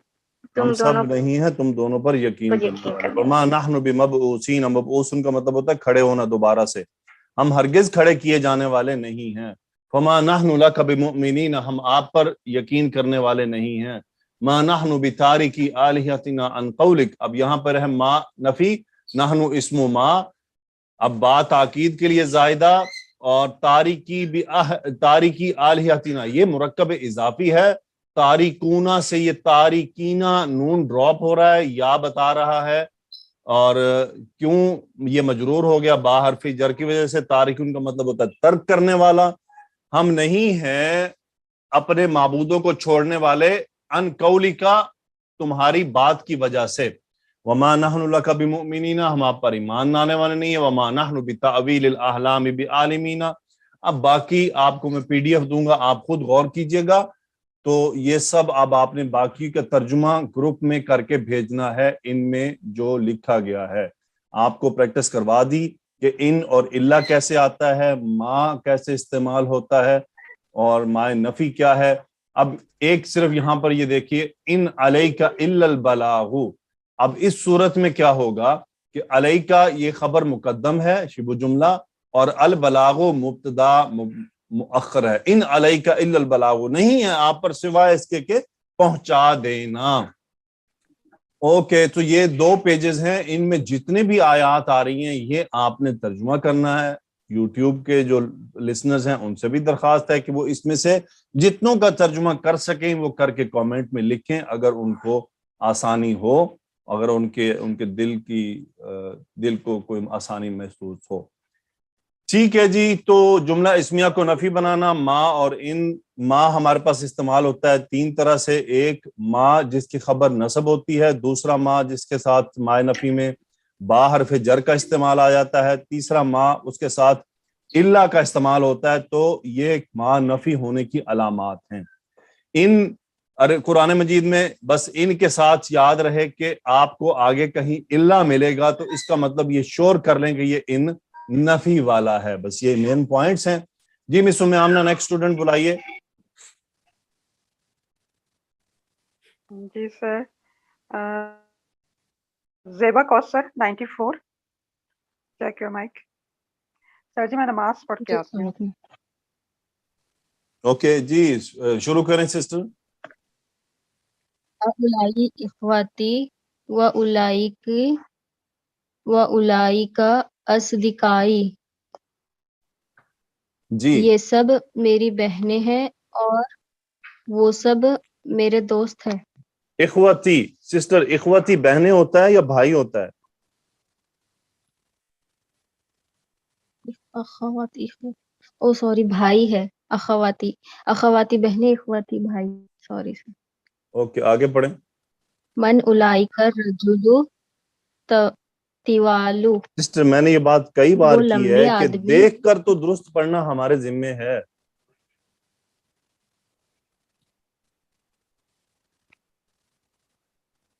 تم سب دونوں نہیں ہیں تم دونوں پر یقین پر کرنے یقین والے. کرنے وما نحن بمبعوثین. مبعوثن کا مطلب ہوتا ہے کھڑے ہونا دوبارہ سے. ہم ہرگز کھڑے کیے جانے والے نہیں ہیں. فما نحن لک بمؤمنین. ہم آپ پر یقین کرنے والے نہیں ہیں. ما نحن بتارکی آلہتنا عن قولک. اب یہاں پر ہے ما نفی، نحن اسم ما. اب بات تاکید کے لیے زائدہ، اور تاریکی آلہتنا یہ مرکب اضافی ہے. تاریکونا سے یہ تاریکینا نون ڈراپ ہو رہا ہے، یا بتا رہا ہے. اور کیوں یہ مجرور ہو گیا؟ با حرف جر کی وجہ سے. تاریکون کا مطلب ہوتا ہے ترک کرنے والا. ہم نہیں ہیں اپنے معبودوں کو چھوڑنے والے ان قولی کا تمہاری بات کی وجہ سے. وما نحن لک بمؤمنین. ہم آپ پر ایمان لانے والے نہیں ہیں. وما نحن بتأویل الاحلام بعالمین. اب باقی آپ کو میں پی ڈی ایف دوں گا، آپ خود غور کیجئے گا. تو یہ سب اب آپ نے باقی کا ترجمہ گروپ میں کر کے بھیجنا ہے. ان میں جو لکھا گیا ہے آپ کو پریکٹس کروا دی کہ ان اور الا کیسے آتا ہے، ما کیسے استعمال ہوتا ہے، اور ما نفی کیا ہے. اب ایک صرف یہاں پر یہ دیکھیے، ان علیک الا البلاغ. اب اس صورت میں کیا ہوگا کہ علیک یہ خبر مقدم ہے شبہ جملہ، اور البلاغ مبتدا مؤخر ہے. ان علیک الا البلاغ نہیں ہے آپ پر سوائے اس کے کہ پہنچا دینا. اوکے، تو یہ 2 پیجز ہیں. ان میں جتنے بھی آیات آ رہی ہیں یہ آپ نے ترجمہ کرنا ہے. یوٹیوب کے جو لسنرز ہیں ان سے بھی درخواست ہے کہ وہ اس میں سے جتنوں کا ترجمہ کر سکیں وہ کر کے کامنٹ میں لکھیں، اگر ان کو آسانی ہو، اگر ان کے دل کو کوئی آسانی محسوس ہو. ٹھیک ہے جی. تو جملہ اسمیہ کو نفی بنانا، ما اور ان. ما ہمارے پاس استعمال ہوتا ہے 3 طرح سے. ایک ما جس کی خبر نصب ہوتی ہے، دوسرا ما جس کے ساتھ ما نفی میں با حرف جر کا استعمال آ جاتا ہے، تیسرا ما اس کے ساتھ الا کا استعمال ہوتا ہے. تو یہ ما نفی ہونے کی علامات ہیں. قرآن مجید میں بس ان کے ساتھ یاد رہے کہ آپ کو آگے کہیں الا ملے گا تو اس کا مطلب یہ شور کر لیں کہ یہ ان نفی والا ہے. بس یہ مین پوائنٹس ہیں. جی مس ام آمنہ نیکسٹ اسٹوڈنٹ بلائیے. جی sir. Zeba Kausar 94. Check your mic. Sir ji میں نماز پڑھ کے آتی ہوں. اوکے جی شروع کریں سسٹر. اولئک اخواتی و اولئک اصدقائی. جی یہ سب میری بہنیں ہیں اور وہ سب میرے دوست ہیں. اخوتی سسٹر، اخوتی بہنیں ہوتا ہے یا بھائی ہوتا ہے؟ اخواتی او سوری بھائی ہے. اخواتی بہنیں، اخواتی بھائی. Sorry sir. اوکے آگے پڑھیں. من اولئک الرجل طوال. سسٹر میں نے یہ بات کئی بار وہ کی لمبے ہے کہ آدمی. دیکھ کر تو درست پڑھنا ہمارے ذمے ہے.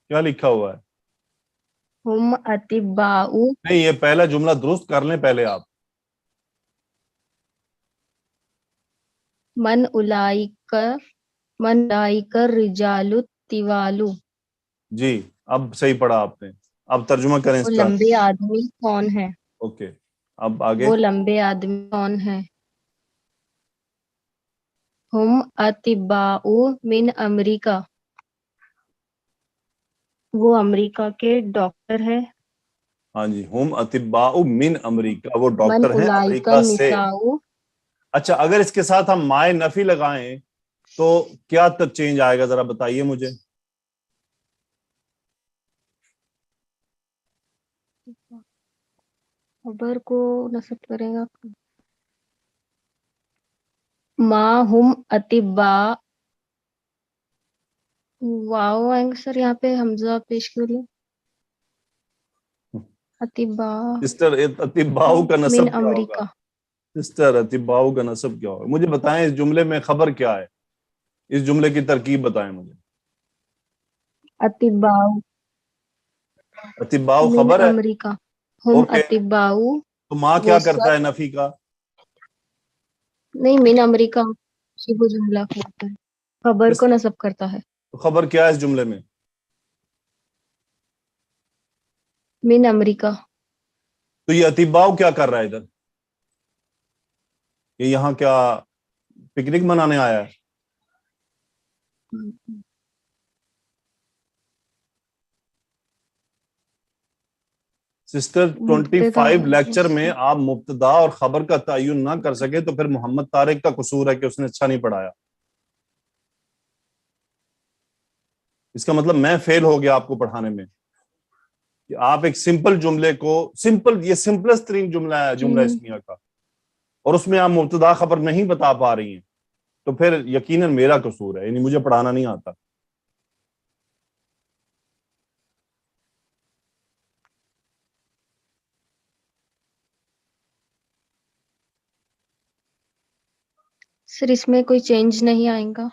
کیا لکھا ہوا ہے؟ ہم اتباء. نہیں، یہ پہلا جملہ درست کر لیں پہلے آپ. من اولئک الرجال طوال. جی اب صحیح پڑھا آپ نے. اب ترجمہ کریں اس وہ کا. لمبے آدمی کون ہے؟ اوکے اب آگے. وہ لمبے آدمی کون ہے؟ ہم اتباء من امریکہ. وہ امریکہ کے ڈاکٹر ہے. ہاں جی، ہم اطباء من امریکہ، وہ من ڈاکٹر ہیں اولئک امریکہ سے. النساء. اچھا، اگر اس کے ساتھ ہم مائے نفی لگائیں تو کیا تب چینج آئے گا، ذرا بتائیے مجھے. خبر کو نصب کرے گا. ما ہم اطباء، واو آئیں گے سر یہاں پہ حمزہ پیش کے لیے. اطباء سسٹر اطباء کا من نصب کیا ہوگا؟ امریکہ. سسٹر اطباء کا نصب کیا ہوگا؟ مجھے بتائیں اس جملے میں خبر کیا ہے، اس جملے کی ترکیب بتائیں مجھے. اطباء اطباء من خبر ہے. امریکہ. ہم اوکے، اطباء، تو ماں وہ کیا سب کرتا ہے نفی کا؟ نہیں، من امریکہ شبہ جملہ ہوتا ہے، خبر کو نصب کرتا ہے. تو خبر کیا ہے اس جملے میں؟ من امریکہ. تو یہ اطباء کیا کر رہا ہے ادھر؟ یہ یہاں کیا پکنک منانے آیا ہے؟ سسٹر 25 لیکچر میں آپ مبتدا اور خبر کا تعین نہ کر سکے تو پھر محمد طارق کا قصور ہے کہ اس نے اچھا نہیں پڑھایا. اس کا مطلب میں فیل ہو گیا آپ کو پڑھانے میں، کہ آپ ایک سمپل جملے کو، یہ سمپلسٹ ترین جملہ ہے جملہ اسمیہ کا، اور اس میں آپ مبتدا خبر نہیں بتا پا رہی ہیں، تو پھر یقیناً میرا قصور ہے، یعنی مجھے پڑھانا نہیں آتا. سر اس میں کوئی چینج نہیں آئے گا.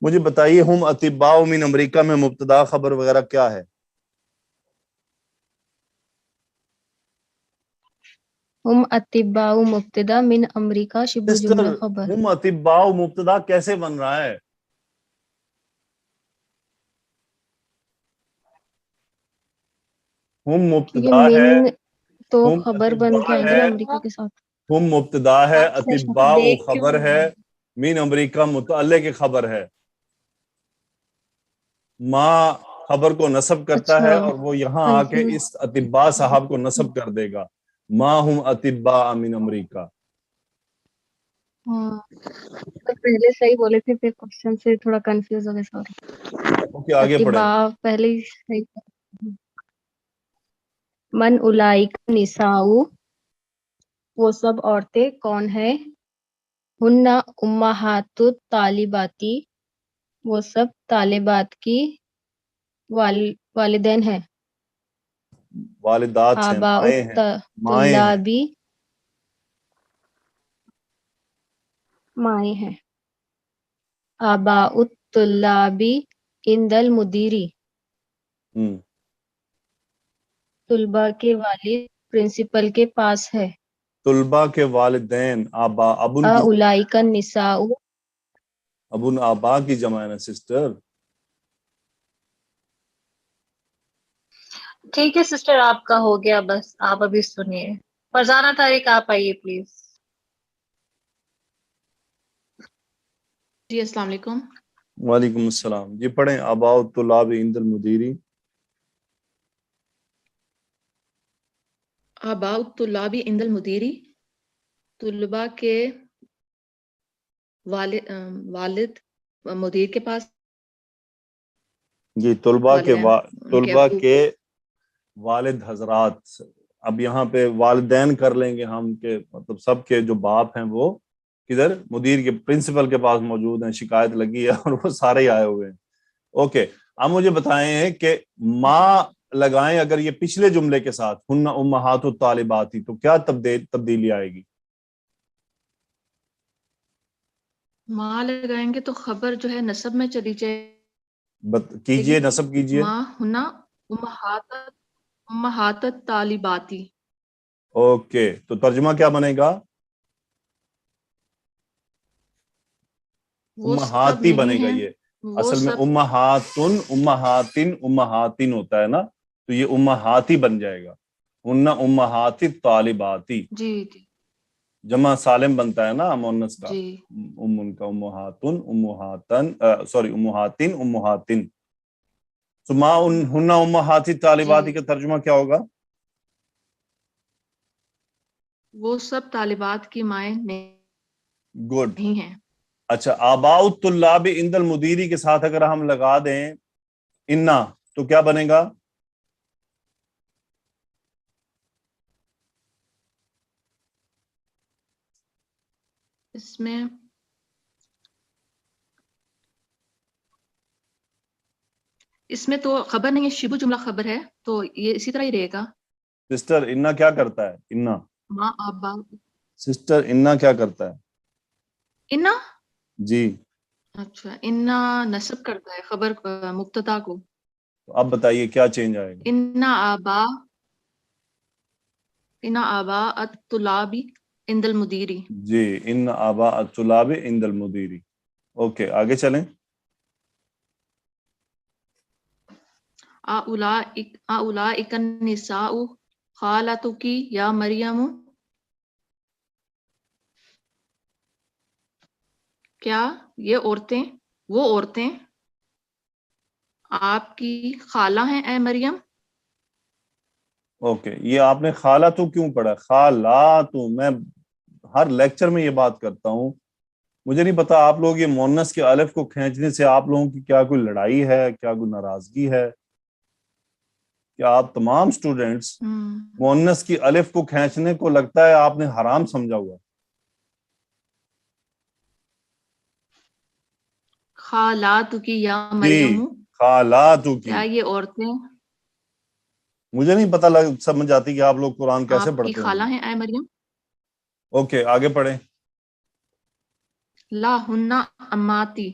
مجھے بتائیے ہم اطباء من امریکہ میں مبتدا خبر وغیرہ کیا ہے؟ ہم اطباء مبتدا، من امریکہ شبہ سسٹر جملہ خبر. ہم اطباء مبتدا کیسے بن رہا ہے؟ ہم کیونکہ مبتدا ہے، من تو ہم خبر بن کے اطباء آئیں گے ہے، نا امریکہ کے ساتھ. ہم مبتدا ہے، اطباء خبر ہے، من امریکہ متعلق خبر ہے. ماں خبر کو نصب کرتا ہے اچھا، اور وہ یہاں آ کے اس اطباء صاحب کو نصب کر دے گا. ما ہم اطباء من امریکہ. ہاں تو پہلے صحیح بولے تھے، پھر کوشچن سے تھوڑا کنفیوز ہو گئے. سوری. اوکے، آگے پڑھیں. اطباء پہلے ہی صحیح. من اولئک نساء، وہ سب عورتیں کون ہیں. ہن امہات الطالباتی، وہ سب طالبات کی والدین ہیں. والدات ہیں، آباء مائیں ہیں، مائیں ہیں. الطلابی، مائیں ہیں. آباء الطلابی عند المدیری، طلباء کے والد پرنسپل کے پاس ہے. طلباء کے والدین آبا، ابن کی اولئک النساء، ابن آبا کی جمع ہے نا سسٹر. ٹھیک ہے سسٹر، آپ کا ہو گیا، بس آپ ابھی سنیے. فرزانہ طارق آپ آئیے پلیز. جی السلام علیکم. وعلیکم السلام. جی پڑھیں. آباء الطلاب عند المدیری. آباء الطلاب عند المدیری، طلباء کے والد مدیر کے پاس. جی طلباء ابو. کے والد حضرات. اب یہاں پہ والدین کر لیں گے ہم، کہ مطلب سب کے جو باپ ہیں وہ کدھر، مدیر کے پرنسپل کے پاس موجود ہیں، شکایت لگی ہے اور وہ سارے ہی آئے ہوئے ہیں. اوکے، اب مجھے بتائیں کہ ماں لگائیں اگر یہ پچھلے جملے کے ساتھ، ہن امہات الطالباتی، تو کیا تبدیلی آئے گی؟ ماں لگائیں گے تو خبر جو ہے نصب میں چلی جائے. کیجئے، نصب کیجئے. ماں ہنا امہات الطالباتی. اوکے، تو ترجمہ کیا بنے گا؟ امہاتی بنے گا. یہ اصل میں امہاتن ہوتا ہے نا، تو یہ امہاتی بن جائے گا. ان امہات الطالباتی، جی جی جمع سالم بنتا ہے نا مؤنث کا. جی ان کا امہاتن، امہاتن، سوری امہاتن، امہاتن. تو ما ہن امہات الطالبات کا ترجمہ کیا ہوگا؟ وہ سب طالبات کی مائیں گڈ. نہیں ہیں. اچھا آباء الطلاب عند المدیری کے ساتھ اگر ہم لگا دیں انا تو کیا بنے گا؟ اس میں تو خبر نہیں ہے، شبہ جملہ خبر ہے، تو یہ اسی طرح ہی رہے گا. سسٹر انا کیا کرتا ہے؟ انا ماں آبا سسٹر انا کیا کرتا ہے؟ انا جی اچھا انا نصب کرتا ہے خبر مبتدا کو. اب بتائیے کیا چینج آئے گا؟ انا آبا الطلاب عند المدیری. جی ان آباء الطلاب عند المدیری. اوکے آگے چلیں. اولئک النساء خالتک یا مریم. کیا یہ عورتیں وہ عورتیں آپ کی خالہ ہیں اے مریم؟ اوکے یہ آپ نے خالہ تو کیوں پڑھا؟ خالہ تو میں ہر لیکچر میں یہ بات کرتا ہوں، مجھے نہیں پتا آپ لوگ یہ مونس کے الف کو کھینچنے سے آپ لوگوں کی کیا کوئی لڑائی ہے، کیا کوئی ناراضگی ہے؟ کیا آپ تمام سٹوڈنٹس مونس کی الف کو کھینچنے کو لگتا ہے آپ نے حرام سمجھا ہوا؟ خالاتک یا مریم، خالاتو کی کیا یہ عورتیں مجھے نہیں پتا سمجھ آتی کہ آپ لوگ قرآن کیسے آپ کی پڑھتے خالہ ہیں. ہیں اے مریم؟ اوکے آگے پڑھیں. لا ہن اماتی،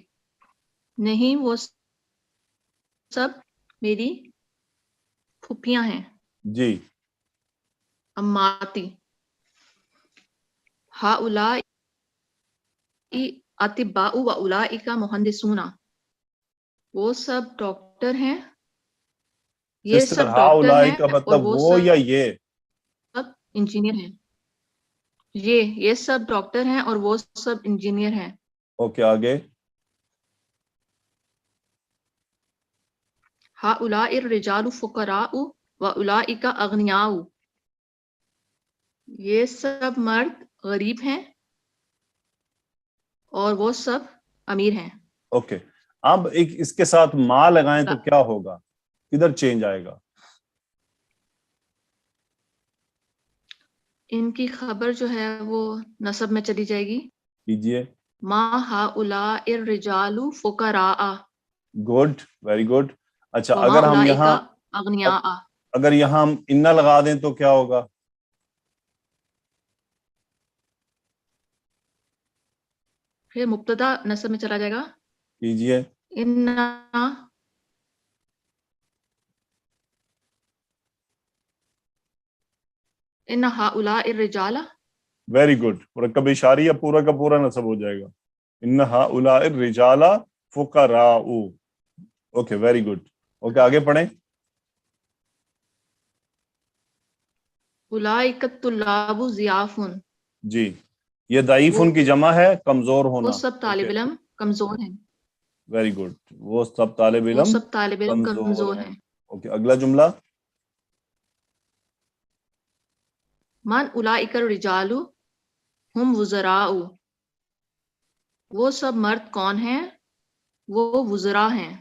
نہیں وہ سب میری پھوپھیاں ہیں. جی اماتی. ہؤلاء اطباء و اولئک مہندسون، وہ سب ڈاکٹر ہیں، یہ سسٹر سب ہا ڈاکٹر اولائی ہیں، کا اور مطلب وہ وہ یا یہ؟ سب انجینئر ہیں. یہ سب ڈاکٹر ہیں اور وہ سب انجینئر ہیں. اوکے آگے. ہؤلاء الرجال فقراء و اولئک اغنیاء، یہ سب مرد غریب ہیں اور وہ سب امیر ہیں. اوکے اب ایک اس کے ساتھ ماں لگائیں تو کیا ہوگا؟ کدھر چینج آئے گا؟ ان کی خبر جو ہے وہ نصب میں چلی جائے گی. کیجئے. ما ہؤلاء الرجال فقراء. Good very good. اچھا وما اگر ہم اولئک یہاں اغنیاء، اگر یہاں ہم انا لگا دیں تو کیا ہوگا؟ پھر مبتدا نصب میں چلا جائے گا. کیجئے. ان ہؤلاء الرجال، ویری گڈ. مرکب اشاریہ پورا کا پورا نصب ہو جائے گا. ان ہؤلاء الرجال فقراء. Okay very good. اوکے آگے پڑھیں. اولئک الطلاب ضعاف، جی یہ ضعیف ان کی جمع ہے کمزور ہونا. وہ سب طالب علم کمزور ہیں. Very good. وہ سب طالب وہ علم سب طالب علم کمزور ہیں. اوکے اگلا جملہ. من اولئک الرجال ہم وزراء، وہ سب مرد کون ہیں؟ وہ وزراء ہیں.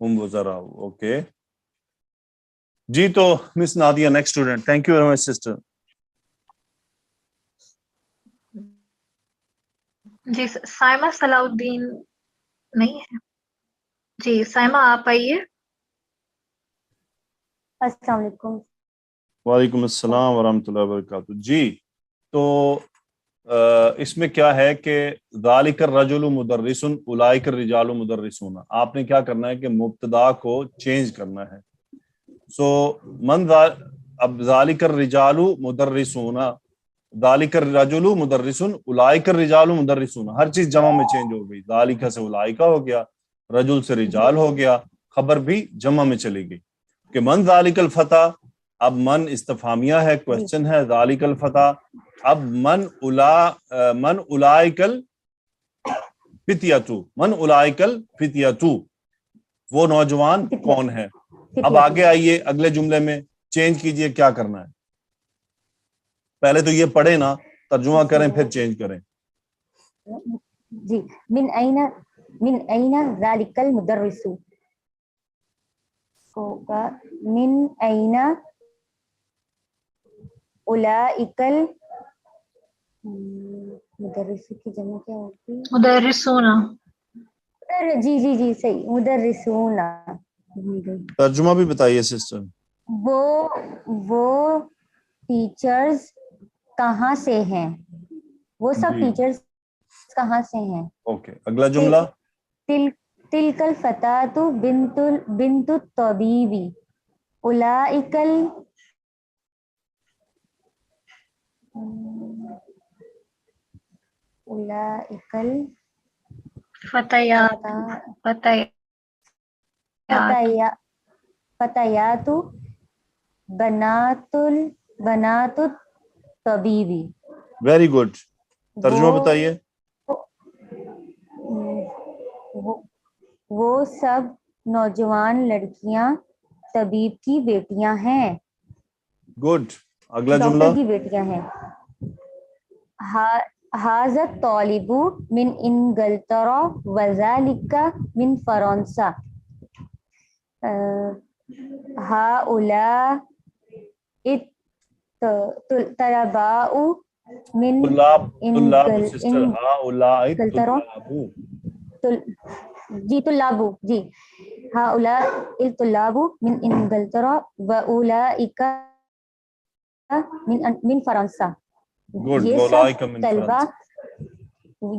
ہم وزراء. اوکے جی تو miss Nadia next student. Thank you very much sister. جی سائمہ صلاح الدین نہیں ہے. جی سائمہ آپ آئیے. السلام علیکم. وعلیکم السلام ورحمۃ اللہ وبرکاتہ. جی تو اس میں کیا ہے کہ ذالک الرجل مدرس اولئک الرجال مدرسون. آپ نے کیا کرنا ہے کہ مبتدا کو چینج کرنا ہے. سو اب ذالک الرجال مدرسون، ذالک الرجل مدرس اولئک الرجال مدرسون، ہر چیز جمع میں چینج ہو گئی. ذالک سے اولئک ہو گیا، رجل سے رجال ہو گیا، خبر بھی جمع میں چلی گئی. کہ من ذالک الفتح، اب من استفہامیہ ہے، کوشچن ہے. ذالک الفتح، اب من اولئک الفتیۃ، من اولئک الفتیۃ. وہ نوجوان کون ہے. اب آگے آئیے اگلے جملے میں چینج کیجئے, کیا کرنا ہے. پہلے تو یہ پڑھیں نا, ترجمہ کریں پھر چینج کریں. جی من این ذالک المدرس ہوگا من این اولئک مدرس کی جمع کیا ہوگی؟ مدرسون. جی جی جی صحیح, مدرسون. ترجمہ بھی بتائیے سسٹر. وہ ٹیچرز کہاں سے ہیں, وہ سب ٹیچرز کہاں سے ہیں. اوکے, اگلا جملہ. تلک الفتاۃ بنت الطبیب اولئک فتیات بنات الطبیب. Very good. ترجمہ بتائیے. وہ سب نوجوان لڑکیاں طبیب کی بیٹیاں ہیں. گڈ. اگلا جملہ. ڈاکٹر کی بیٹیاں ہیں. ھذا الطالب من انگلترا وذلک من فرانسہ ہؤلاء طلباء من جی طلاب جی ہؤلاء الطلاب من انگلترا واولئک من فرانسہ.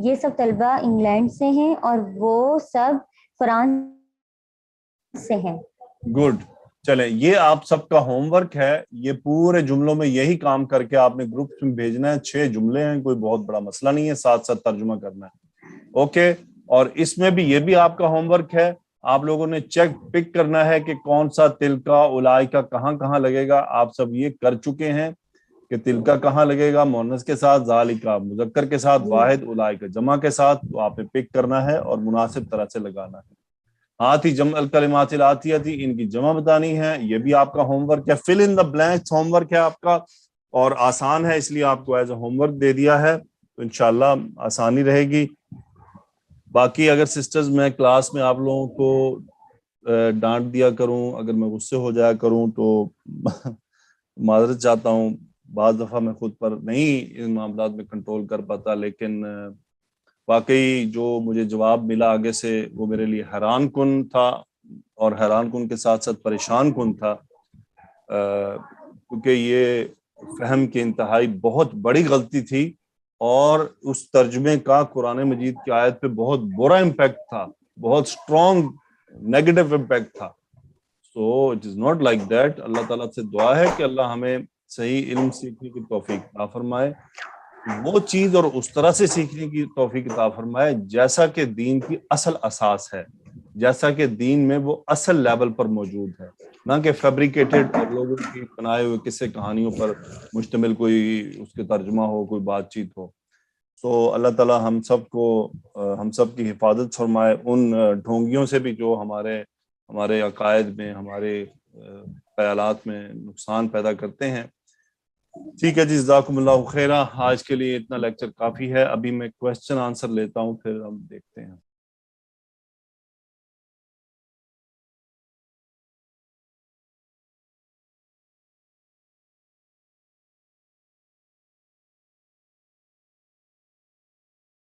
یہ سب طلبہ انگلینڈ سے ہیں اور وہ سب فرانس سے ہیں. گڈ. چلیں, یہ آپ سب کا ہوم ورک ہے. یہ پورے جملوں میں یہی کام کر کے آپ نے گروپ میں بھیجنا ہے. 6 جملے ہیں, کوئی بہت بڑا مسئلہ نہیں ہے, ساتھ ساتھ ترجمہ کرنا ہے. اوکے. اور اس میں بھی یہ بھی آپ کا ہوم ورک ہے, آپ لوگوں نے پک کرنا ہے کہ کون سا تلکا اولائکا کہاں کہاں لگے گا. آپ سب یہ کر چکے ہیں کہ تلکا کہاں لگے گا, مؤنث کے ساتھ, ذالکا مذکر کے ساتھ, واحد اولائکا جمع کے ساتھ. تو آپ نے پک کرنا ہے اور مناسب طرح سے لگانا ہے. آتی جمع الکلمات الآتیہ تھی, ان کی جمع بتانی ہے. یہ بھی آپ کا ہوم ورک ہے. فل ان دا بلینکس ہوم ورک ہے آپ کا, اور آسان ہے, اس لیے آپ کو ایز اے ہوم ورک دے دیا ہے. تو انشاءاللہ آسانی رہے گی. باقی اگر سسٹرز میں کلاس میں آپ لوگوں کو ڈانٹ دیا کروں, اگر میں غصے ہو جایا کروں تو معذرت چاہتا ہوں. بعض دفعہ میں خود پر نہیں ان معاملات میں کنٹرول کر پاتا, لیکن واقعی جو مجھے جواب ملا آگے سے وہ میرے لیے حیران کن تھا, اور حیران کن کے ساتھ ساتھ پریشان کن تھا, کیونکہ یہ فہم کی انتہائی بہت بڑی غلطی تھی, اور اس ترجمے کا قرآن مجید کی آیت پہ بہت برا امپیکٹ تھا, بہت اسٹرانگ نیگیٹو امپیکٹ تھا. So it is not like that. اللہ تعالیٰ سے دعا ہے کہ اللہ ہمیں صحیح علم سیکھنے کی توفیق عطا فرمائے, وہ چیز اور اس طرح سے سیکھنے کی توفیق عطا فرمائے جیسا کہ دین کی اصل اساس ہے, جیسا کہ دین میں وہ اصل لیول پر موجود ہے, نہ کہ فیبریکیٹڈ اور لوگوں کی بنائے ہوئے قصے کہانیوں پر مشتمل کوئی اس کے ترجمہ ہو, کوئی بات چیت ہو. تو اللہ تعالیٰ ہم سب کی حفاظت فرمائے ان ڈھونگیوں سے بھی جو ہمارے عقائد میں, ہمارے خیالات میں نقصان پیدا کرتے ہیں. ٹھیک ہے جی, جزاکم اللہ خیرہ. آج کے لیے اتنا لیکچر کافی ہے. ابھی میں کوسچن آنسر لیتا ہوں, پھر ہم دیکھتے ہیں.